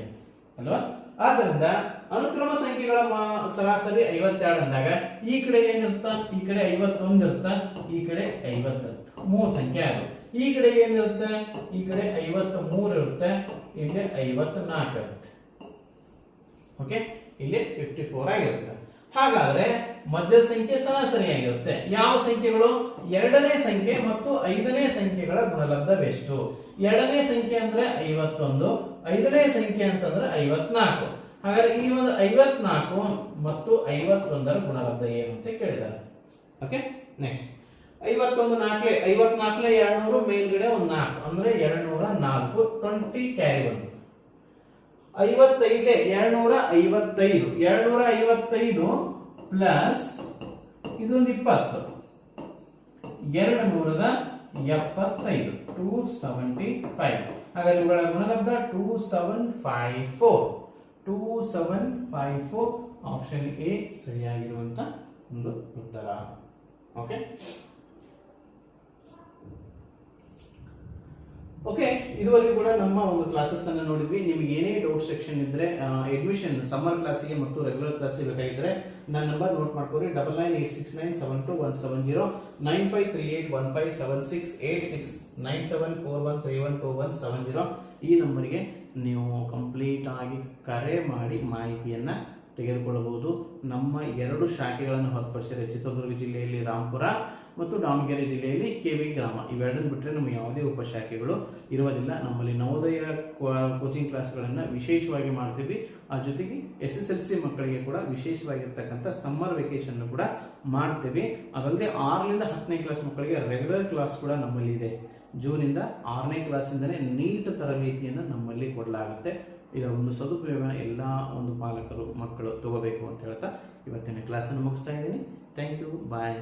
ಅಲ್ವಾ? ಆದ್ದರಿಂದ ಅನುಕ್ರಮ ಸಂಖ್ಯೆಗಳ ಸರಾಸರಿ 52 ಅಂದಾಗ ಈ ಕಡೆ ಏನಿರುತ್ತ? ಈ ಕಡೆ 51 ಇರುತ್ತ, ಈ ಕಡೆ 50, 3 ಸಂಖ್ಯೆ ಅದು. ಈ ಕಡೆ ಏನಿರುತ್ತೆ? ಈ ಕಡೆ 53 ಇರುತ್ತೆ, ಇಲ್ಲಿ 54 ಇರುತ್ತೆ. ಓಕೆ, ಇಲ್ಲಿ 54 ಆಗಿರುತ್ತೆ. ಹಾಗಾದ್ರೆ ಮಧ್ಯದ ಸಂಖ್ಯೆ ಸರಾಸರಿ ಆಗಿರುತ್ತೆ. ಯಾವ ಸಂಖ್ಯೆಗಳು? 2ನೇ ಸಂಖ್ಯೆ ಮತ್ತು 5ನೇ ಸಂಖ್ಯೆಗಳ ಗುಣಲಬ್ಧವೆಷ್ಟು? 2ನೇ ಸಂಖ್ಯೆ ಅಂದ್ರೆ 51, 5ನೇ ಸಂಖ್ಯೆ ಅಂತಂದ್ರೆ 54. ಹಾಗಾದ್ರೆ ಈ ಒಂದು 54 ಮತ್ತು 51ರ ಗುಣಲಬ್ಧ ಏನು ಅಂತ ಕೇಳಿದ್ದಾರೆ. ಓಕೆ, ನೆಕ್ಸ್ಟ್ 51 4 54 200 ಮೇಲ್ಗಡೆ ಒಂದು 4 ಅಂದ್ರೆ 204, 20 ಕ್ಯಾರಿ ಬಂತು. 55 255 ಪ್ಲಸ್ ಇದೊಂದು 20, 275 275. ಹಾಗಾದ್ರೆ ಇವುಗಳ ಗುಣಲಬ್ಧ 2754 ಆಪ್ಷನ್ ಎ ಸರಿಯಾಗಿರುವಂತ ಒಂದು ಉತ್ತರ. ಓಕೆ ಓಕೆ, ಇದುವರೆಗೂ ಕೂಡ ನಮ್ಮ ಒಂದು ಕ್ಲಾಸಸ್ ಅನ್ನು ನೋಡಿದ್ವಿ. ನಿಮ್ಗೆ ಏನೇ ಡೌಟ್ ಸೆಕ್ಷನ್ ಇದ್ರೆ ಅಡ್ಮಿಷನ್ ಸಮ್ಮರ್ ಕ್ಲಾಸಿಗೆ ಮತ್ತು ರೆಗ್ಯುಲರ್ ಕ್ಲಾಸಿಗೆ ಬೇಕಾಗಿದ್ರೆ ನನ್ನ ನಂಬರ್ ನೋಟ್ ಮಾಡ್ಕೊರಿ. 9986972170 9538157686 9741312170 ಈ ನಂಬರಿಗೆ ನೀವು ಕಂಪ್ಲೀಟ್ ಆಗಿ ಕರೆ ಮಾಡಿ ಮಾಹಿತಿಯನ್ನ ತೆಗೆದುಕೊಳ್ಳಬಹುದು. ನಮ್ಮ 2 ಶಾಖೆಗಳನ್ನು ಹೊರತುಪಡಿಸಿದರೆ ಚಿತ್ರದುರ್ಗ ಜಿಲ್ಲೆಯಲ್ಲಿ ರಾಂಪುರ ಮತ್ತು ದಾವಣಗೆರೆ ಜಿಲ್ಲೆಯಲ್ಲಿ KV ಗ್ರಾಮ, ಇವೆರಡನ್ನು ಬಿಟ್ಟರೆ ನಮ್ಮ ಯಾವುದೇ ಉಪಶಾಖೆಗಳು ಇರುವುದಿಲ್ಲ. ನಮ್ಮಲ್ಲಿ ನವೋದಯ ಕೋಚಿಂಗ್ ಕ್ಲಾಸ್ಗಳನ್ನು ವಿಶೇಷವಾಗಿ ಮಾಡ್ತೀವಿ. ಆ ಜೊತೆಗೆ SSLC ಮಕ್ಕಳಿಗೆ ಕೂಡ ವಿಶೇಷವಾಗಿರ್ತಕ್ಕಂಥ ಸಮ್ಮರ್ ವೆಕೇಶನ್ ಕೂಡ ಮಾಡ್ತೀವಿ. ಅದಲ್ಲದೆ 6ರಿಂದ 10ನೇ ಕ್ಲಾಸ್ ಮಕ್ಕಳಿಗೆ ರೆಗ್ಯುಲರ್ ಕ್ಲಾಸ್ ಕೂಡ ನಮ್ಮಲ್ಲಿ ಇದೆ. ಜೂನಿಂದ 6ನೇ ಕ್ಲಾಸಿಂದಲೇ ನೀಟ್ ತರಬೇತಿಯನ್ನು ನಮ್ಮಲ್ಲಿ ಕೊಡಲಾಗುತ್ತೆ. ಇದರ ಒಂದು ಸದುಪಯೋಗ ಎಲ್ಲ ಒಂದು ಪಾಲಕರು ಮಕ್ಕಳು ತಗೋಬೇಕು ಅಂತ ಹೇಳ್ತಾ ಇವತ್ತಿನ ಕ್ಲಾಸನ್ನು ಮುಗಿಸ್ತಾ ಇದ್ದೀನಿ. Thank you, bye.